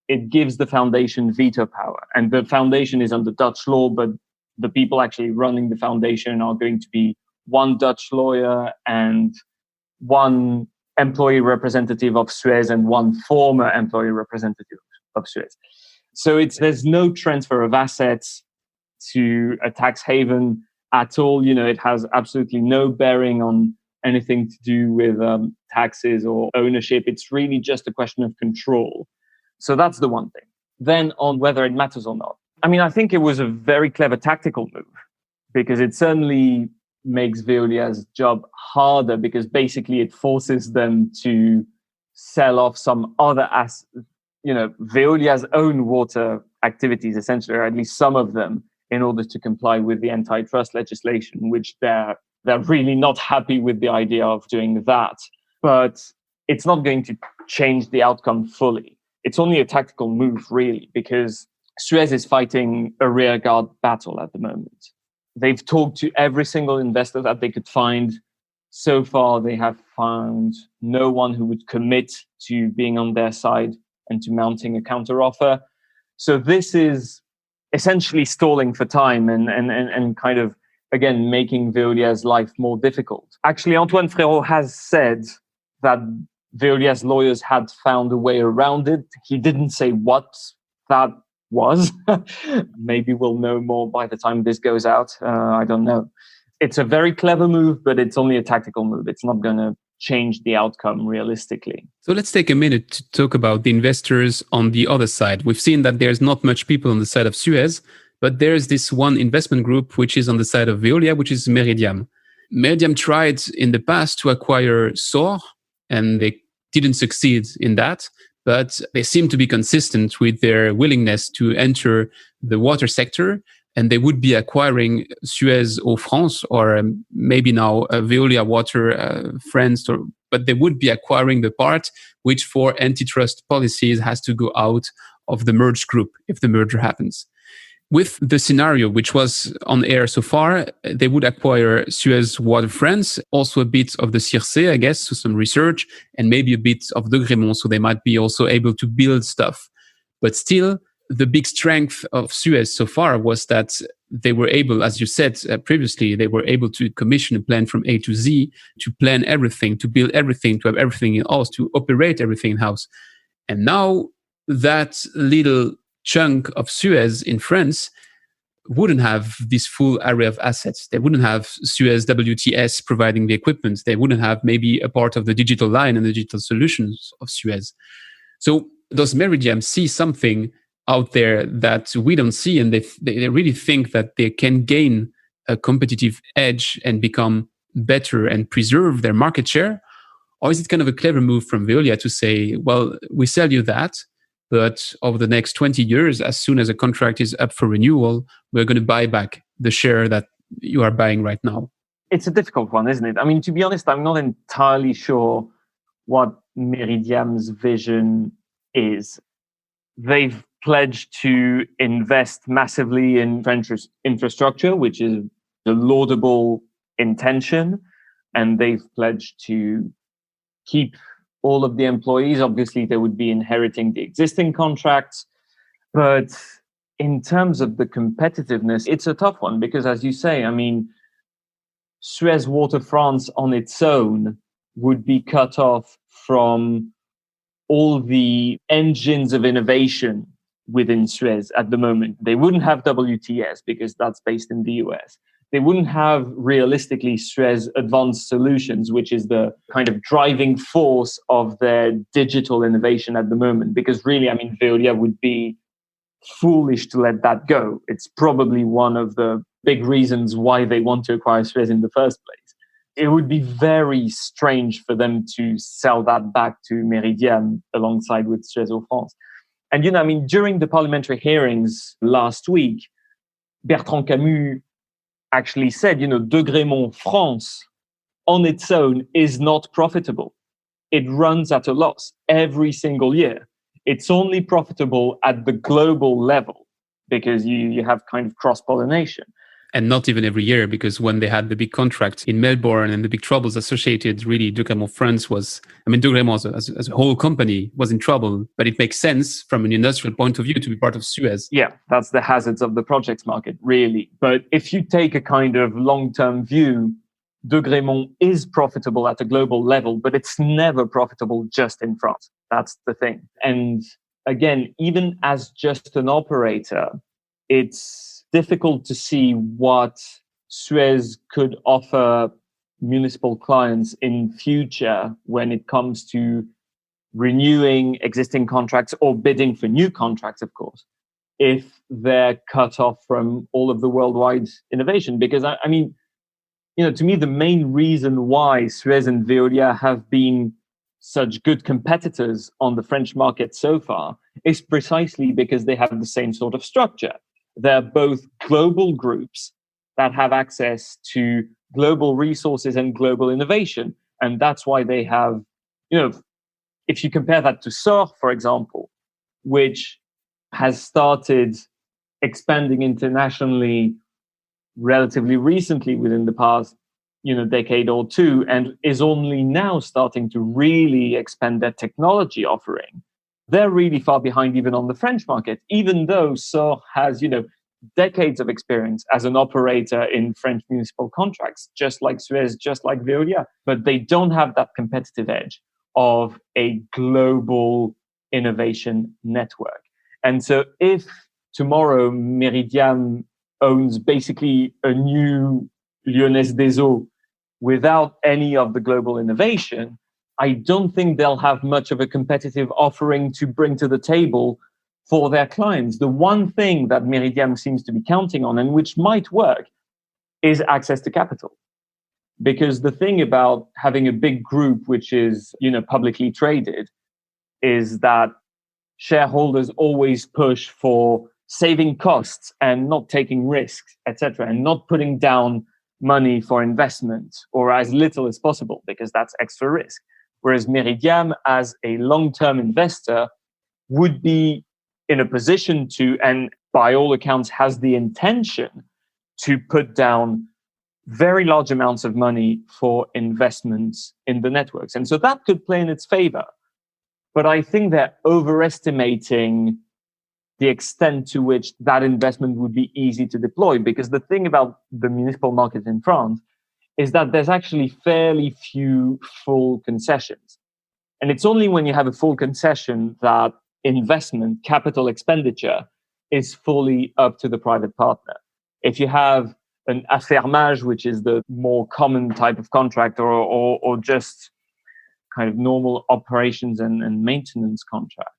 it gives the foundation veto power. And the foundation is under Dutch law, but the people actually running the foundation are going to be one Dutch lawyer and one employee representative of Suez and one former employee representative of Suez. So there's no transfer of assets to a tax haven at all. It has absolutely no bearing on anything to do with taxes or ownership. It's really just a question of control. So that's the one thing. Then on whether it matters or not. I think it was a very clever tactical move because it certainly makes Veolia's job harder because basically it forces them to sell off some other Veolia's own water activities, essentially, or at least some of them, in order to comply with the antitrust legislation, which they're really not happy with the idea of doing that. But it's not going to change the outcome fully. It's only a tactical move, really, because Suez is fighting a rearguard battle at the moment. They've talked to every single investor that they could find. So far, they have found no one who would commit to being on their side and to mounting a counteroffer. So this is essentially stalling for time and kind of, again, making Veolia's life more difficult. Actually, Antoine Frérot has said that Veolia's lawyers had found a way around it. He didn't say what that was. Maybe we'll know more by the time this goes out. I don't know. It's a very clever move, but it's only a tactical move. It's not going to change the outcome realistically. So let's take a minute to talk about the investors on the other side. We've seen that there's not much people on the side of Suez, but there's this one investment group which is on the side of Veolia, which is Meridiam. Meridiam tried in the past to acquire SOR, and they didn't succeed in that, but they seem to be consistent with their willingness to enter the water sector, and they would be acquiring Suez Eau France, or maybe now Veolia Water France, but they would be acquiring the part which for antitrust policies has to go out of the merged group if the merger happens. With the scenario which was on air so far, they would acquire Suez Water France, also a bit of the Circe, I guess, so some research, and maybe a bit of De Grémont, so they might be also able to build stuff. But still, the big strength of Suez so far was that they were able, as you said previously, they were able to commission a plan from A to Z, to plan everything, to build everything, to have everything in-house, to operate everything in-house. And now that little chunk of Suez in France wouldn't have this full array of assets. They wouldn't have Suez WTS providing the equipment. They wouldn't have maybe a part of the digital line and the digital solutions of Suez. So does Meridiam see something out there that we don't see, and they really think that they can gain a competitive edge and become better and preserve their market share? Or is it kind of a clever move from Veolia to say, well, we sell you that, but over the next 20 years, as soon as a contract is up for renewal, we're going to buy back the share that you are buying right now? It's a difficult one, isn't it? To be honest, I'm not entirely sure what Meridiam's vision is. They've pledged to invest massively in French infrastructure, which is a laudable intention. And they've pledged to keep all of the employees. Obviously, they would be inheriting the existing contracts. But in terms of the competitiveness, it's a tough one because, as you say, Suez Water France on its own would be cut off from all the engines of innovation within Suez at the moment. They wouldn't have WTS because that's based in the US. They wouldn't have realistically Suez Advanced Solutions, which is the kind of driving force of their digital innovation at the moment. Because really, Veolia would be foolish to let that go. It's probably one of the big reasons why they want to acquire Suez in the first place. It would be very strange for them to sell that back to Meridiam alongside with Suez Eau France. And, during the parliamentary hearings last week, Bertrand Camus actually said, De Grémont France on its own is not profitable. It runs at a loss every single year. It's only profitable at the global level because you have kind of cross-pollination. And not even every year, because when they had the big contract in Melbourne and the big troubles associated, really, De Grémont France was, De Grémont as a whole company was in trouble, but it makes sense from an industrial point of view to be part of Suez. Yeah, that's the hazards of the projects market, really. But if you take a kind of long-term view, De Grémont is profitable at a global level, but it's never profitable just in France. That's the thing. And again, even as just an operator, it's difficult to see what Suez could offer municipal clients in future when it comes to renewing existing contracts or bidding for new contracts, of course, if they're cut off from all of the worldwide innovation. Because I mean, to me, the main reason why Suez and Veolia have been such good competitors on the French market so far is precisely because they have the same sort of structure. They're both global groups that have access to global resources and global innovation. And that's why they have, if you compare that to SOR, for example, which has started expanding internationally relatively recently within the past, decade or two, and is only now starting to really expand their technology offering. They're really far behind even on the French market, even though SOR has, decades of experience as an operator in French municipal contracts, just like Suez, just like Veolia, but they don't have that competitive edge of a global innovation network. And so if tomorrow Meridiam owns basically a new Lyonnaise des Eaux without any of the global innovation, I don't think they'll have much of a competitive offering to bring to the table for their clients. The one thing that Meridiam seems to be counting on, and which might work, is access to capital. Because the thing about having a big group which is, publicly traded, is that shareholders always push for saving costs and not taking risks, etc., and not putting down money for investment, or as little as possible, because that's extra risk. Whereas Meridiam, as a long-term investor, would be in a position to, and by all accounts has the intention to put down very large amounts of money for investments in the networks. And so that could play in its favor. But I think they're overestimating the extent to which that investment would be easy to deploy. Because the thing about the municipal market in France is that there's actually fairly few full concessions. And it's only when you have a full concession that investment, capital expenditure, is fully up to the private partner. If you have an affermage, which is the more common type of contract, or just kind of normal operations and maintenance contract,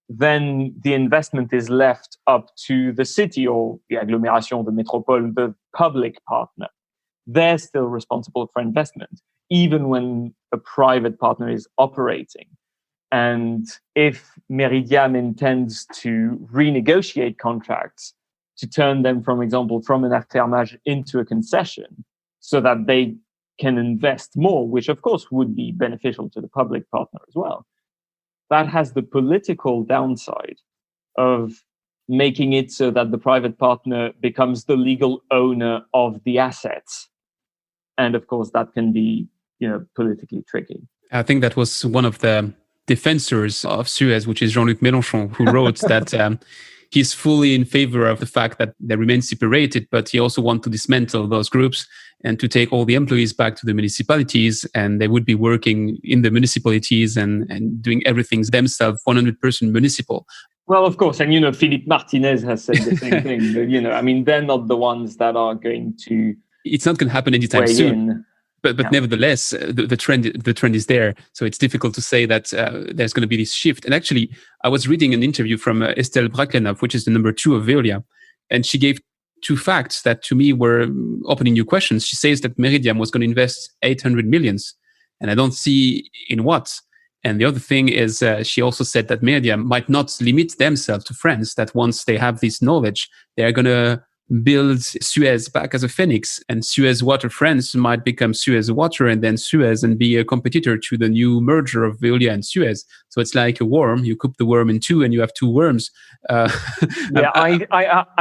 then the investment is left up to the city or the agglomération, the métropole, the public partner. They're still responsible for investment, even when a private partner is operating. And if Meridiam intends to renegotiate contracts to turn them, for example, from an affermage into a concession so that they can invest more, which of course would be beneficial to the public partner as well, that has the political downside of making it so that the private partner becomes the legal owner of the assets. And of course, that can be, politically tricky. I think that was one of the defenders of Suez, which is Jean-Luc Mélenchon, who wrote that he's fully in favor of the fact that they remain separated, but he also wants to dismantle those groups and to take all the employees back to the municipalities, and they would be working in the municipalities and doing everything themselves, 100% municipal. Well, of course, and Philippe Martinez has said the same thing. But, they're not the ones that are going to. It's not going to happen anytime soon. But nevertheless, the trend is there. So it's difficult to say that there's going to be this shift. And actually, I was reading an interview from Estelle Brackenhoff, which is the number 2 of Veolia, and she gave 2 facts that to me were opening new questions. She says that Meridiam was going to invest 800 millions, and I don't see in what. And the other thing is, she also said that Meridiam might not limit themselves to France, that once they have this knowledge, they're going to build Suez back as a phoenix, and Suez Water France might become Suez Water, and then Suez, and be a competitor to the new merger of Veolia and Suez. So it's like a worm. You cook the worm in 2 and you have 2 worms. I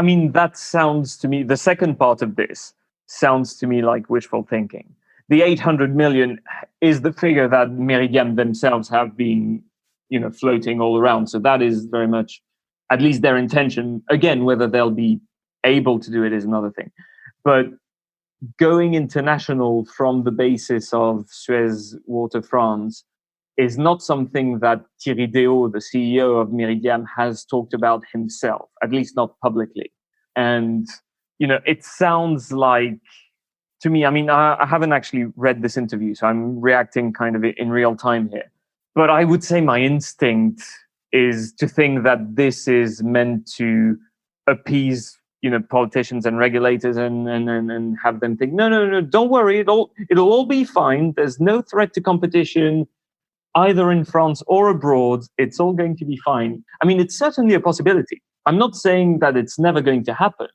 mean, that sounds to me, the second part of this sounds to me like wishful thinking. The 800 million is the figure that Meridiam themselves have been, floating all around. So that is very much, at least their intention. Again, whether they'll be able to do it is another thing. But going international from the basis of Suez Water France is not something that Thierry Dehau, the CEO of Meridiam, has talked about himself, at least not publicly. And, it sounds like, to me, I haven't actually read this interview, so I'm reacting kind of in real time here. But I would say my instinct is to think that this is meant to appease, politicians and regulators and have them think, no, don't worry, it'll all be fine. There's no threat to competition, either in France or abroad. It's all going to be fine. It's certainly a possibility. I'm not saying that it's never going to happen,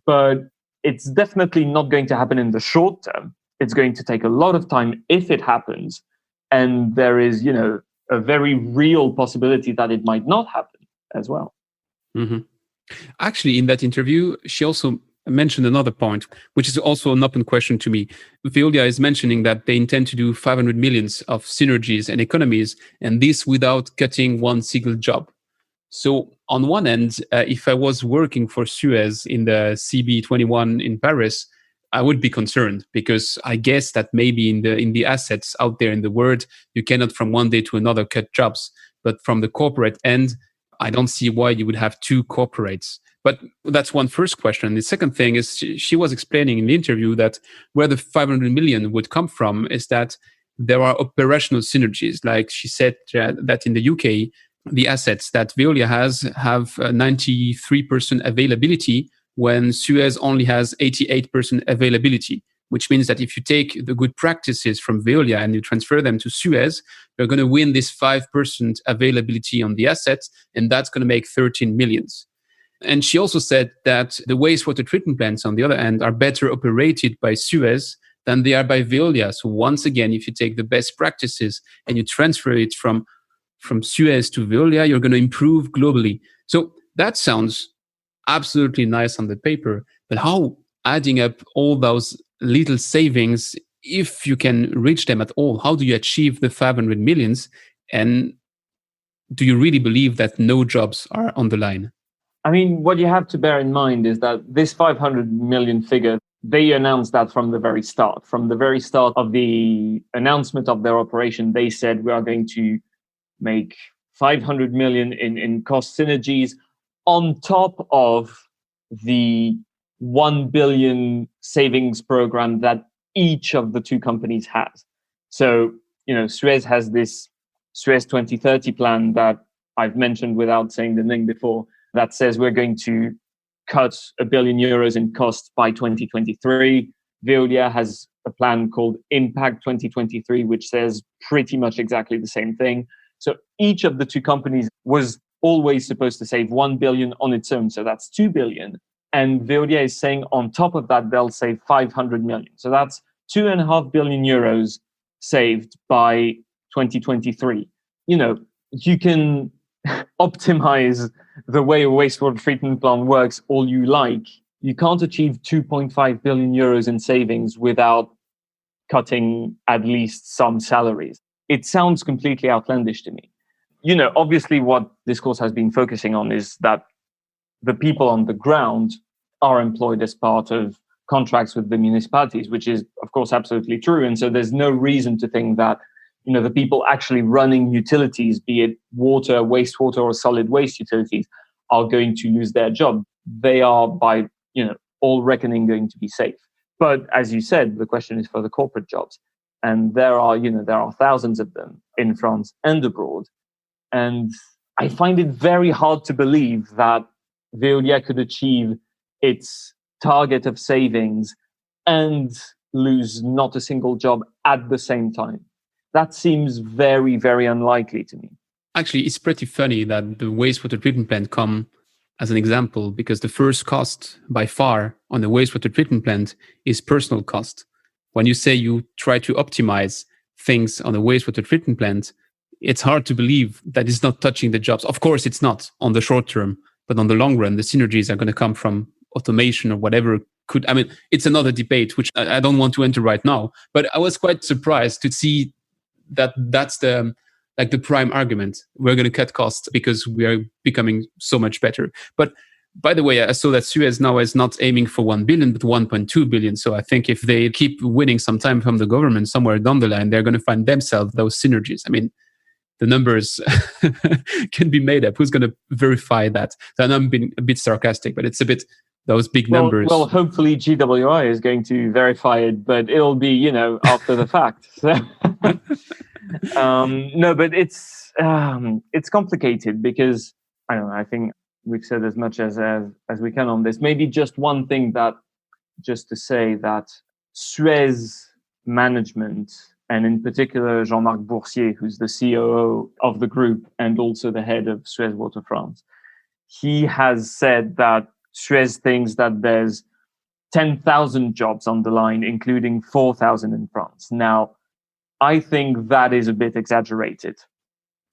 but it's definitely not going to happen in the short term. It's going to take a lot of time if it happens. And there is, a very real possibility that it might not happen as well. Mm-hmm. Actually, in that interview, she also mentioned another point, which is also an open question to me. Veolia is mentioning that they intend to do 500 millions of synergies and economies, and this without cutting one single job. So on one end, if I was working for Suez in the CB21 in Paris, I would be concerned, because I guess that maybe in the assets out there in the world, you cannot from one day to another cut jobs. But from the corporate end, I don't see why you would have two corporates. But that's one first question. The second thing is she was explaining in the interview that where the 500 million would come from is that there are operational synergies. Like she said that in the UK, the assets that Veolia have 93% availability when Suez only has 88% availability, which means that if you take the good practices from Veolia and you transfer them to Suez, you're going to win this 5% availability on the assets, and that's going to make 13 millions. And she also said that the wastewater treatment plants, on the other hand, are better operated by Suez than they are by Veolia. So once again, if you take the best practices and you transfer it from Suez to Veolia, you're going to improve globally. So that sounds absolutely nice on the paper, but how adding up all those little savings, if you can reach them at all, how do you achieve the 500 millions? And do you really believe that no jobs are on the line? What you have to bear in mind is that this 500 million figure, they announced that from the very start. From the very start of the announcement of their operation, they said we are going to make 500 million in cost synergies on top of the 1 billion savings program that each of the two companies has. So, Suez has this Suez 2030 plan that I've mentioned without saying the name before, that says we're going to cut €1 billion in costs by 2023. Veolia has a plan called Impact 2023, which says pretty much exactly the same thing. So each of the two companies was always supposed to save 1 billion on its own. So that's 2 billion. And Veolia is saying on top of that, they'll save 500 million. So that's 2.5 billion euros saved by 2023. You can optimize the way a wastewater treatment plant works all you like. You can't achieve 2.5 billion euros in savings without cutting at least some salaries. It sounds completely outlandish to me. Obviously what this course has been focusing on is that the people on the ground are employed as part of contracts with the municipalities, which is, of course, absolutely true. And so there's no reason to think that, the people actually running utilities, be it water, wastewater, or solid waste utilities, are going to lose their job. They are, by, all reckoning, going to be safe. But as you said, the question is for the corporate jobs. And there are thousands of them in France and abroad. And I find it very hard to believe that Veolia could achieve its target of savings and lose not a single job at the same time. That seems very, very unlikely to me. Actually, it's pretty funny that the wastewater treatment plant come as an example, because the first cost by far on the wastewater treatment plant is personal cost. When you say you try to optimize things on a wastewater treatment plant, it's hard to believe that it's not touching the jobs. Of course, it's not on the short term, but on the long run, the synergies are going to come from automation or whatever could. It's another debate, which I don't want to enter right now. But I was quite surprised to see that that's the prime argument. We're going to cut costs because we are becoming so much better. But by the way, I saw that Suez now is not aiming for 1 billion, but 1.2 billion. So I think if they keep winning some time from the government somewhere down the line, they're going to find themselves those synergies. the numbers can be made up? Who's going to verify that? So I know I'm being a bit sarcastic, but it's a bit those big numbers. Well, hopefully GWI is going to verify it, but it'll be, after the fact. So, no, but it's complicated because I don't know. I think we've said as much as we can on this. Maybe just one thing just to say that Suez management, and in particular Jean-Marc Boursier, who's the COO of the group and also the head of Suez Water France, he has said that Suez thinks that there's 10,000 jobs on the line, including 4,000 in France. Now, I think that is a bit exaggerated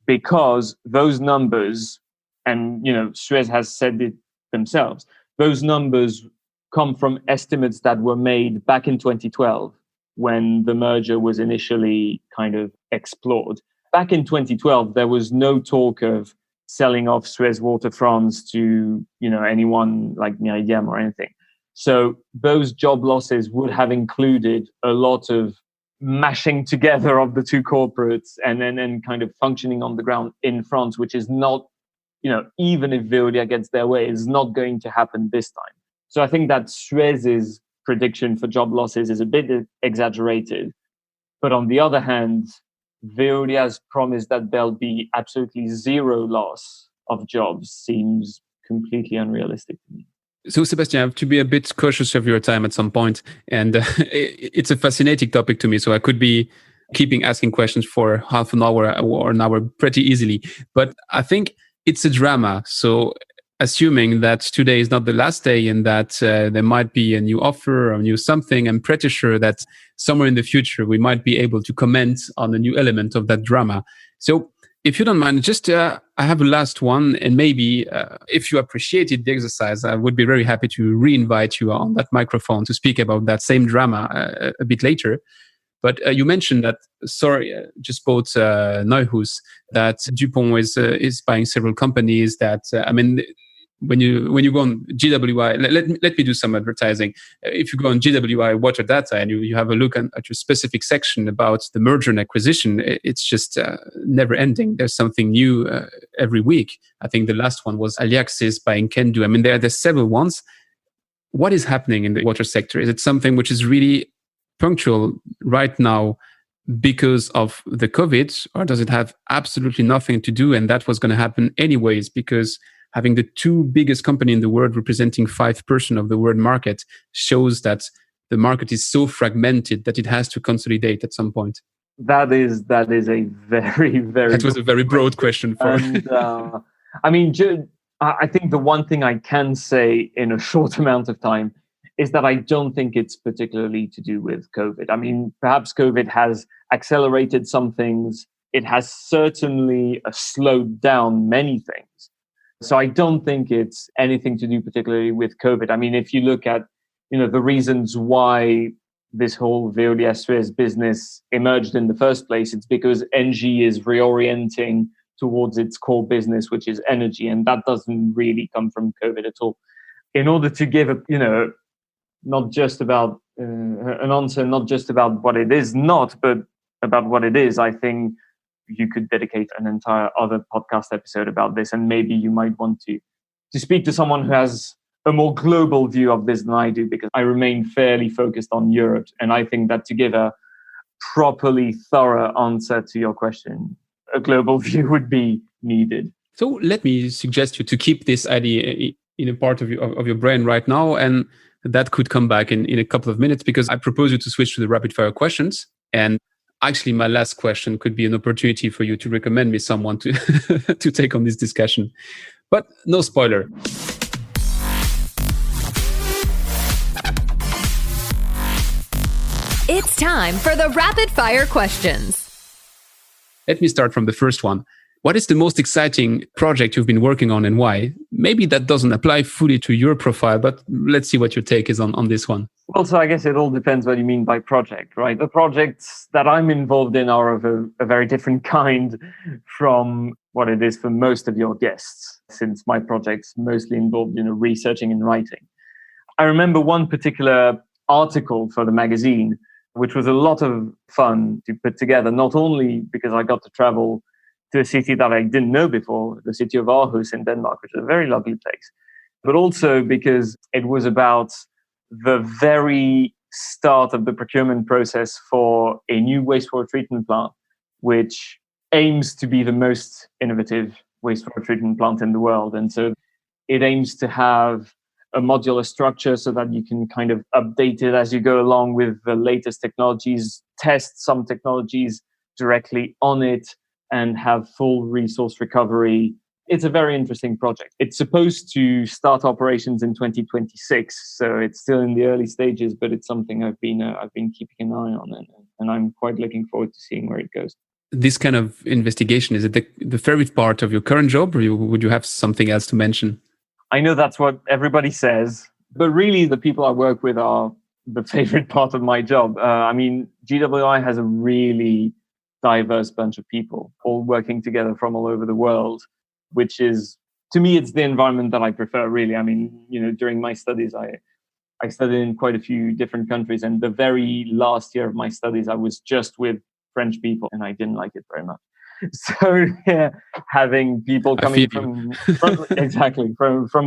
because those numbers, and Suez has said it themselves, those numbers come from estimates that were made back in 2012 when the merger was initially kind of explored. Back in 2012, there was no talk of selling off Suez Water France to, anyone like Meridiam or anything. So those job losses would have included a lot of mashing together of the two corporates and then kind of functioning on the ground in France, which is not, even if Veolia gets their way, is not going to happen this time. So I think that Suez's prediction for job losses is a bit exaggerated. But on the other hand, Veolia's promise that there'll be absolutely zero loss of jobs seems completely unrealistic to me. So, Sebastien, I have to be a bit cautious of your time at some point. And it's a fascinating topic to me. So I could be keeping asking questions for half an hour or an hour pretty easily. But I think it's a drama. So assuming that today is not the last day and that there might be a new offer or a new something, I'm pretty sure that somewhere in the future, we might be able to comment on a new element of that drama. So if you don't mind, just I have a last one. And maybe if you appreciated the exercise, I would be very happy to re-invite you on that microphone to speak about that same drama a bit later. But you mentioned that, just bought Neuhaus, that Dupont is buying several companies that, when you go on GWI, let me do some advertising. If you go on GWI Water Data and you have a look at your specific section about the merger and acquisition, it's just never ending. There's something new every week. I think the last one was Aliaxis buying Kendu. There's several ones. What is happening in the water sector? Is it something which is really punctual right now because of the COVID, or does it have absolutely nothing to do and that was going to happen anyways because having the two biggest companies in the world representing 5% of the world market shows that the market is so fragmented that it has to consolidate at some point? That is a very, very... That was a very broad question for... And, I think the one thing I can say in a short amount of time is that I don't think it's particularly to do with COVID. Perhaps COVID has accelerated some things. It has certainly slowed down many things. So I don't think it's anything to do particularly with COVID. If you look at, the reasons why this whole Veolia Suez business emerged in the first place, it's because ENGIE is reorienting towards its core business, which is energy. And that doesn't really come from COVID at all. In order to give not just about an answer, not just about what it is not, but about what it is, I think you could dedicate an entire other podcast episode about this. And maybe you might want to speak to someone who has a more global view of this than I do, because I remain fairly focused on Europe. And I think that to give a properly thorough answer to your question, a global view would be needed. So let me suggest you to keep this idea in a part of your brain right now. And that could come back in a couple of minutes, because I propose you to switch to the rapid fire questions. And actually, my last question could be an opportunity for you to recommend me someone to to take on this discussion. But no spoiler. It's time for the rapid fire questions. Let me start from the first one. What is the most exciting project you've been working on and why? Maybe that doesn't apply fully to your profile, but let's see what your take is on this one. Well, so I guess it all depends what you mean by project, right? The projects that I'm involved in are of a very different kind from what it is for most of your guests, since my project's mostly involved in researching and writing. I remember one particular article for the magazine, which was a lot of fun to put together, not only because I got to travel to a city that I didn't know before, the city of Aarhus in Denmark, which is a very lovely place. But also because it was about the very start of the procurement process for a new wastewater treatment plant, which aims to be the most innovative wastewater treatment plant in the world. And so it aims to have a modular structure so that you can kind of update it as you go along with the latest technologies, test some technologies directly on it, and have full resource recovery. It's a very interesting project. It's supposed to start operations in 2026, so it's still in the early stages, but it's something I've been keeping an eye on, and I'm quite looking forward to seeing where it goes. This kind of investigation, is it the favorite part of your current job, or would you have something else to mention? I know that's what everybody says, but really the people I work with are the favorite part of my job. GWI has a really diverse bunch of people all working together from all over the world, which is, to me, it's the environment that I prefer, really. During my studies, I studied in quite a few different countries, and the very last year of my studies, I was just with French people, and I didn't like it very much. So having people coming from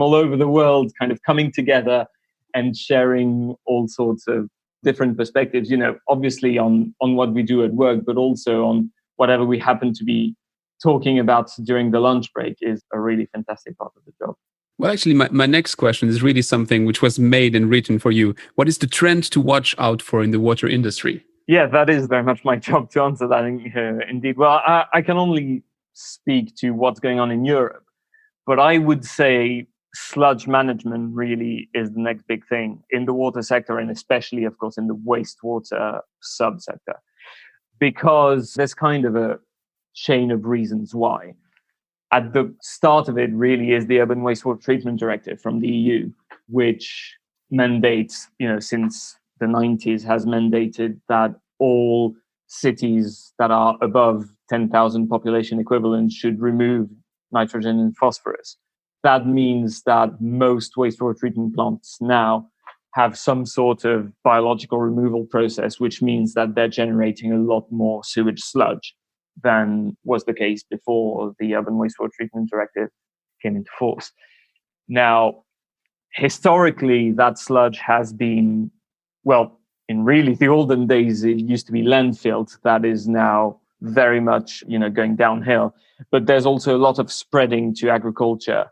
all over the world, kind of coming together and sharing all sorts of different perspectives, obviously on what we do at work, but also on whatever we happen to be talking about during the lunch break, is a really fantastic part of the job. Well, actually, my next question is really something which was made and written for you. What is the trend to watch out for in the water industry? Yeah, that is very much my job to answer that, indeed. Well, I can only speak to what's going on in Europe, but I would say sludge management really is the next big thing in the water sector, and especially, of course, in the wastewater subsector, because there's kind of a chain of reasons why. At the start of it really is the Urban Wastewater Treatment Directive from the EU, which mandates, since the 90s, has mandated that all cities that are above 10,000 population equivalent should remove nitrogen and phosphorus. That means that most wastewater treatment plants now have some sort of biological removal process, which means that they're generating a lot more sewage sludge than was the case before the Urban Wastewater Treatment Directive came into force. Now, historically, that sludge has been, in really the olden days, it used to be landfilled. That is now very much, going downhill. But there's also a lot of spreading to agriculture.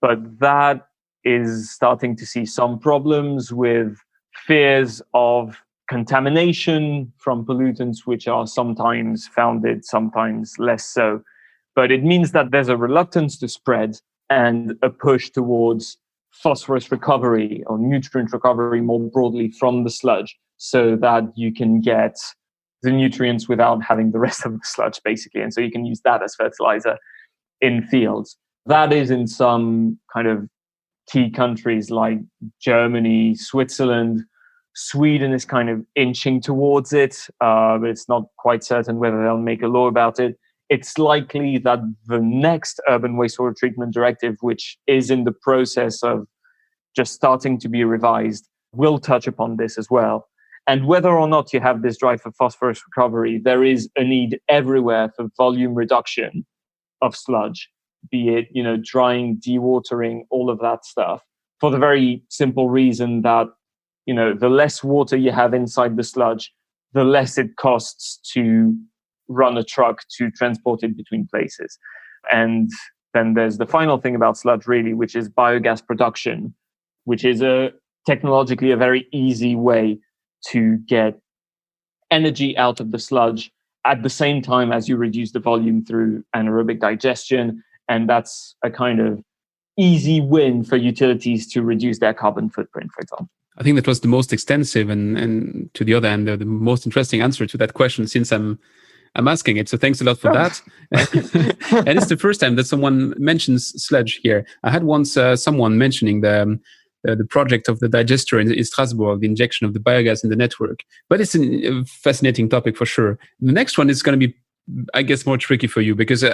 But that is starting to see some problems with fears of contamination from pollutants, which are sometimes founded, sometimes less so. But it means that there's a reluctance to spread and a push towards phosphorus recovery or nutrient recovery more broadly from the sludge, so that you can get the nutrients without having the rest of the sludge, basically. And so you can use that as fertilizer in fields. That is in some kind of key countries like Germany, Switzerland. Sweden is kind of inching towards it, but it's not quite certain whether they'll make a law about it. It's likely that the next Urban Wastewater Treatment Directive, which is in the process of just starting to be revised, will touch upon this as well. And whether or not you have this drive for phosphorus recovery, there is a need everywhere for volume reduction of sludge, be it, drying, dewatering, all of that stuff, for the very simple reason that, the less water you have inside the sludge, the less it costs to run a truck to transport it between places. And then there's the final thing about sludge, really, which is biogas production, which is technologically a very easy way to get energy out of the sludge at the same time as you reduce the volume through anaerobic digestion. And that's a kind of easy win for utilities to reduce their carbon footprint, for example. I think that was the most extensive and to the other end, the most interesting answer to that question since I'm asking it. So thanks a lot for that. And it's the first time that someone mentions sludge here. I had once someone mentioning the project of the digester in Strasbourg, the injection of the biogas in the network. But it's a fascinating topic for sure. The next one is going to be, I guess, more tricky for you because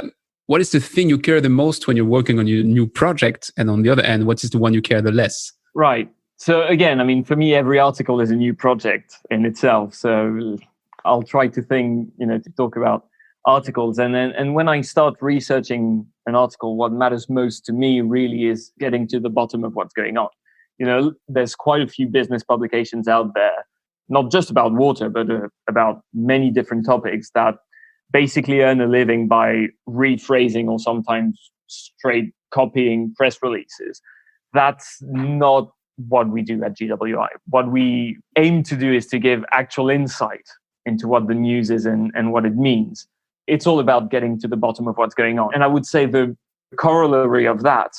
what is the thing you care the most when you're working on your new project? And on the other end, what is the one you care the less? Right. So again, for me, every article is a new project in itself. So I'll try to to talk about articles. And when I start researching an article, what matters most to me really is getting to the bottom of what's going on. There's quite a few business publications out there, not just about water, but about many different topics that basically earn a living by rephrasing or sometimes straight copying press releases. That's not what we do at GWI. What we aim to do is to give actual insight into what the news is and what it means. It's all about getting to the bottom of what's going on. And I would say the corollary of that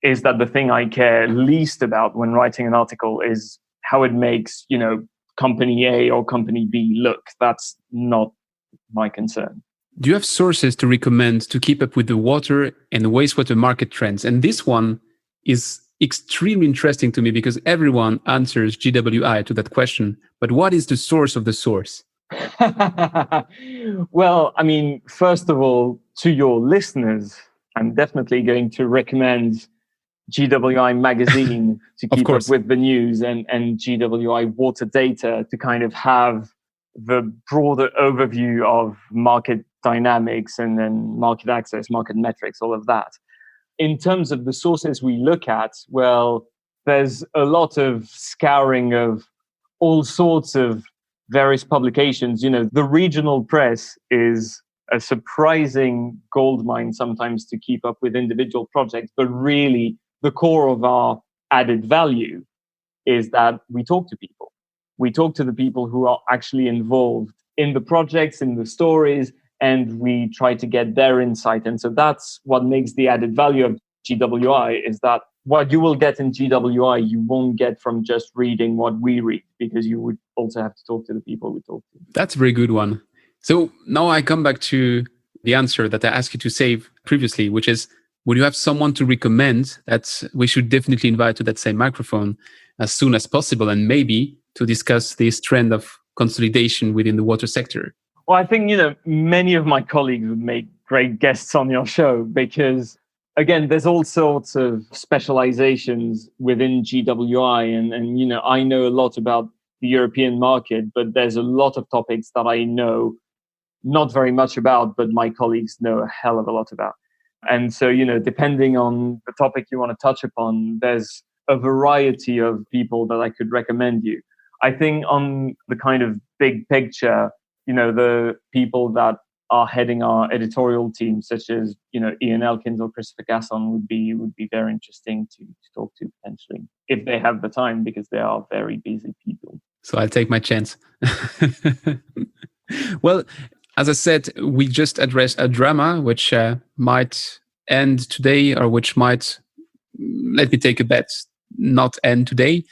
is that the thing I care least about when writing an article is how it makes, company A or company B look. That's not my concern. Do you have sources to recommend to keep up with the water and wastewater market trends? And this one is extremely interesting to me because everyone answers GWI to that question. But what is the source of the source? Well, first of all, to your listeners, I'm definitely going to recommend GWI magazine to keep up with the news and GWI water data to kind of have the broader overview of market dynamics and then market access, market metrics, all of that. In terms of the sources we look at, well, there's a lot of scouring of all sorts of various publications. The regional press is a surprising goldmine sometimes to keep up with individual projects, but really the core of our added value is that we talk to people. We talk to the people who are actually involved in the projects, in the stories, and we try to get their insight. And so that's what makes the added value of GWI, is that what you will get in GWI, you won't get from just reading what we read, because you would also have to talk to the people we talk to. That's a very good one. So now I come back to the answer that I asked you to save previously, which is, would you have someone to recommend that we should definitely invite to that same microphone as soon as possible, and maybe to discuss this trend of consolidation within the water sector? Well, I think, many of my colleagues would make great guests on your show because, again, there's all sorts of specializations within GWI. And I know a lot about the European market, but there's a lot of topics that I know not very much about, but my colleagues know a hell of a lot about. And so, depending on the topic you want to touch upon, there's a variety of people that I could recommend you. I think on the kind of big picture, the people that are heading our editorial team, such as, Ian Elkins or Christopher Gasson would be very interesting to talk to potentially, if they have the time, because they are very busy people. So I'll take my chance. Well, as I said, we just addressed a drama which might end today, or which might, let me take a bet, not end today.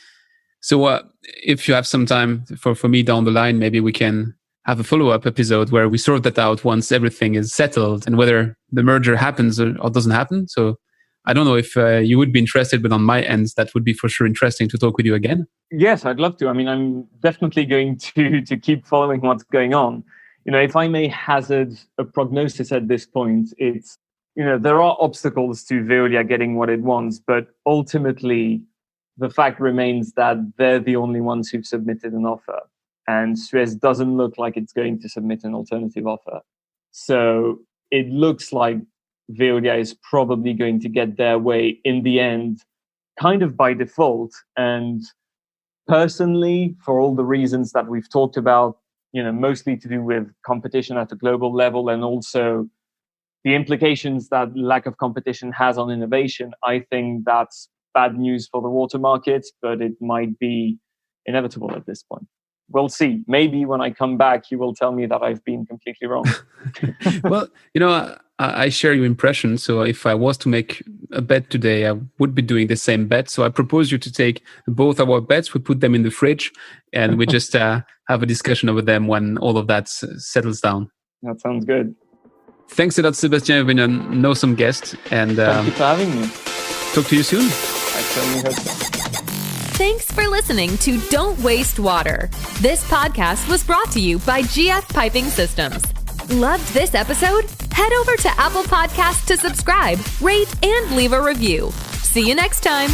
So if you have some time for me down the line, maybe we can have a follow-up episode where we sort that out once everything is settled and whether the merger happens or doesn't happen. So I don't know if you would be interested, but on my end, that would be for sure interesting to talk with you again. Yes, I'd love to. I'm definitely going to keep following what's going on. If I may hazard a prognosis at this point, it's, there are obstacles to Veolia getting what it wants, but ultimately the fact remains that they're the only ones who've submitted an offer. And Suez doesn't look like it's going to submit an alternative offer. So it looks like Veolia is probably going to get their way in the end, kind of by default. And personally, for all the reasons that we've talked about, mostly to do with competition at a global level and also the implications that lack of competition has on innovation, I think that's bad news for the water market, but it might be inevitable at this point. We'll see. Maybe when I come back, you will tell me that I've been completely wrong. Well, I share your impression. So if I was to make a bet today, I would be doing the same bet. So I propose you to take both our bets, we put them in the fridge, and we just have a discussion over them when all of that settles down. That sounds good. Thanks a lot, Sebastien. You've been an awesome guest. And thank you for having me. Talk to you soon. I certainly hope so. Thanks for listening to Don't Waste Water. This podcast was brought to you by GF Piping Systems. Loved this episode? Head over to Apple Podcasts to subscribe, rate, and leave a review. See you next time.